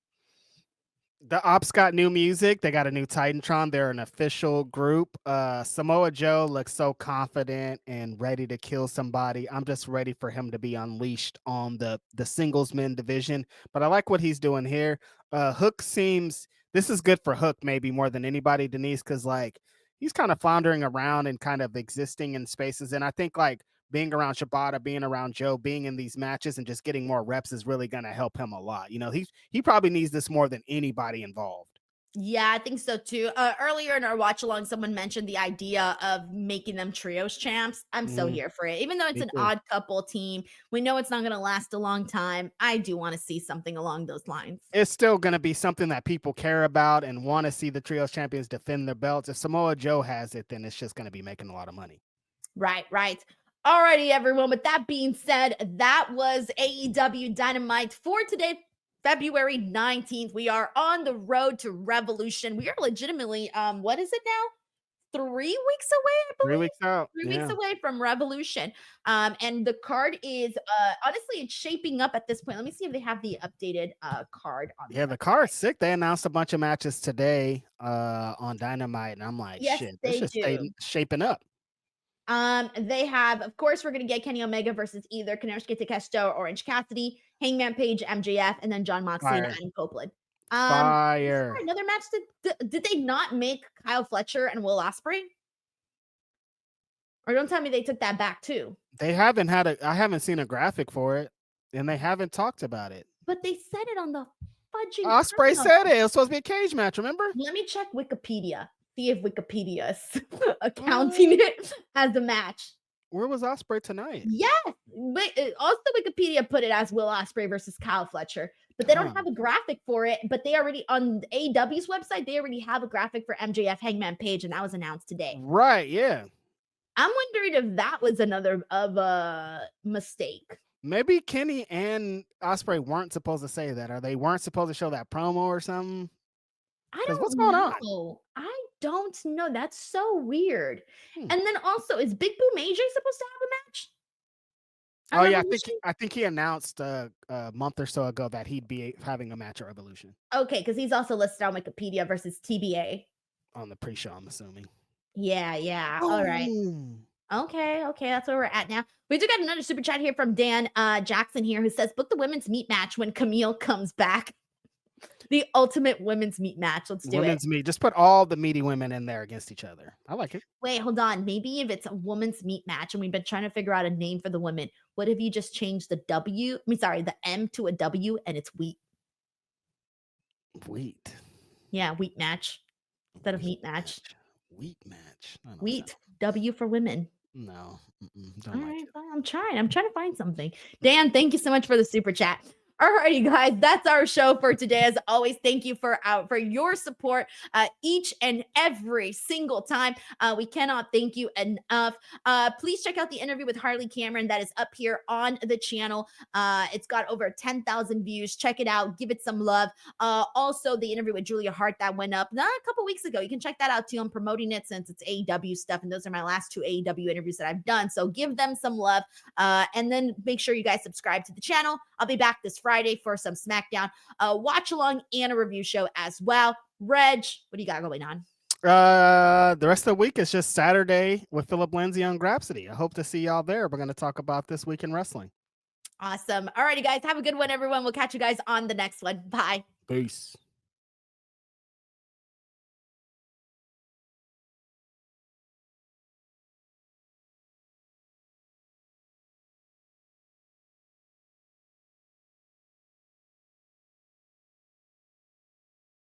B: The Ops got new music. They got a new Titantron. They're an official group. Samoa Joe looks so confident and ready to kill somebody. I'm just ready for him to be unleashed on the singles men division. But I like what he's doing here. Hook seems this is good for Hook maybe more than anybody, Denise, because like he's kind of floundering around and kind of existing in spaces. And I think like being around Shibata, being around Joe, being in these matches and just getting more reps is really going to help him a lot. You know, he probably needs this more than anybody involved.
A: Yeah, I think so too. Earlier in our watch along, someone mentioned the idea of making them trios champs. I'm so here for it. Even though it's
B: Me
A: an
B: too.
A: odd couple team, we know it's not going to last a long time. I do want to see something along those lines.
B: It's still going to be something that people care about and want to see the trios champions defend their belts. If Samoa Joe has it, then it's just going to be making a lot of money.
A: Right. Alrighty, everyone. With that being said, that was AEW Dynamite for today, February 19th. We are on the road to Revolution. We are legitimately, what is it now? 3 weeks away, I believe.
B: 3 weeks out.
A: 3 weeks away from Revolution. And the card is honestly, it's shaping up at this point. Let me see if they have the updated card on.
B: Yeah, the card's sick. They announced a bunch of matches today on Dynamite, and I'm like,
A: Yes,
B: shit,
A: they
B: this
A: do.
B: is shaping up.
A: They have, of course, we're gonna get Kenny Omega versus either Konosuke Takeshita or Orange Cassidy, Hangman Page, MJF, and then John Moxley and Adam Copeland.
B: Fire.
A: Another match. Did they not make Kyle Fletcher and Will Ospreay? Or don't tell me they took that back too.
B: They haven't had I haven't seen a graphic for it, and they haven't talked about it.
A: But they said it on the fudging.
B: Ospreay said it. It was supposed to be a cage match, remember?
A: Let me check Wikipedia. See if Wikipedia is accounting it as a match.
B: Where was Ospreay tonight?
A: Yes, but also Wikipedia put it as Will Ospreay versus Kyle Fletcher, but they don't have a graphic for it. But they already on AEW's website, they already have a graphic for MJF Hangman Page, and that was announced today.
B: Right? Yeah.
A: I'm wondering if that was another of a mistake.
B: Maybe Kenny and Ospreay weren't supposed to say that, or they weren't supposed to show that promo or something.
A: I don't
B: what's going on?
A: I don't know. That's so weird. And then also, is Big Boom AJ supposed to have a match?
B: Oh yeah, I think he announced a month or so ago that he'd be having a match at Revolution.
A: Okay, because he's also listed on Wikipedia versus TBA
B: on the pre-show, I'm assuming.
A: Yeah. All right. Okay, that's where we're at now. We do got another super chat here from Dan Jackson here, who says, book the women's meat match when Camille comes back. The ultimate women's meat match. Let's do
B: women's meat. Just put all the meaty women in there against each other. I like it.
A: Wait, hold on. Maybe if it's a women's meat match and we've been trying to figure out a name for the women, what if you just change the the M to a W and it's wheat?
B: Wheat.
A: Yeah, wheat match instead of meat match.
B: Wheat match.
A: Wheat. W for women.
B: No.
A: All right, I'm trying to find something. Dan, thank you so much for the super chat. Alrighty, guys, that's our show for today. As always, thank you for your support each and every single time. We cannot thank you enough. Please check out the interview with Harley Cameron that is up here on the channel. It's got over 10,000 views. Check it out. Give it some love. Also, the interview with Julia Hart that went up a couple weeks ago. You can check that out too. I'm promoting it since it's AEW stuff, and those are my last 2 AEW interviews that I've done. So give them some love, and then make sure you guys subscribe to the channel. I'll be back this Friday for some SmackDown watch along and a review show as well. Reg, what do you got going on?
B: The rest of the week is just Saturday with Philip Lindsay on Grapsody. I hope to see y'all there. We're going to talk about this week in wrestling.
A: Awesome. Alrighty, guys, have a good one, everyone. We'll catch you guys on the next one. Bye.
B: Peace.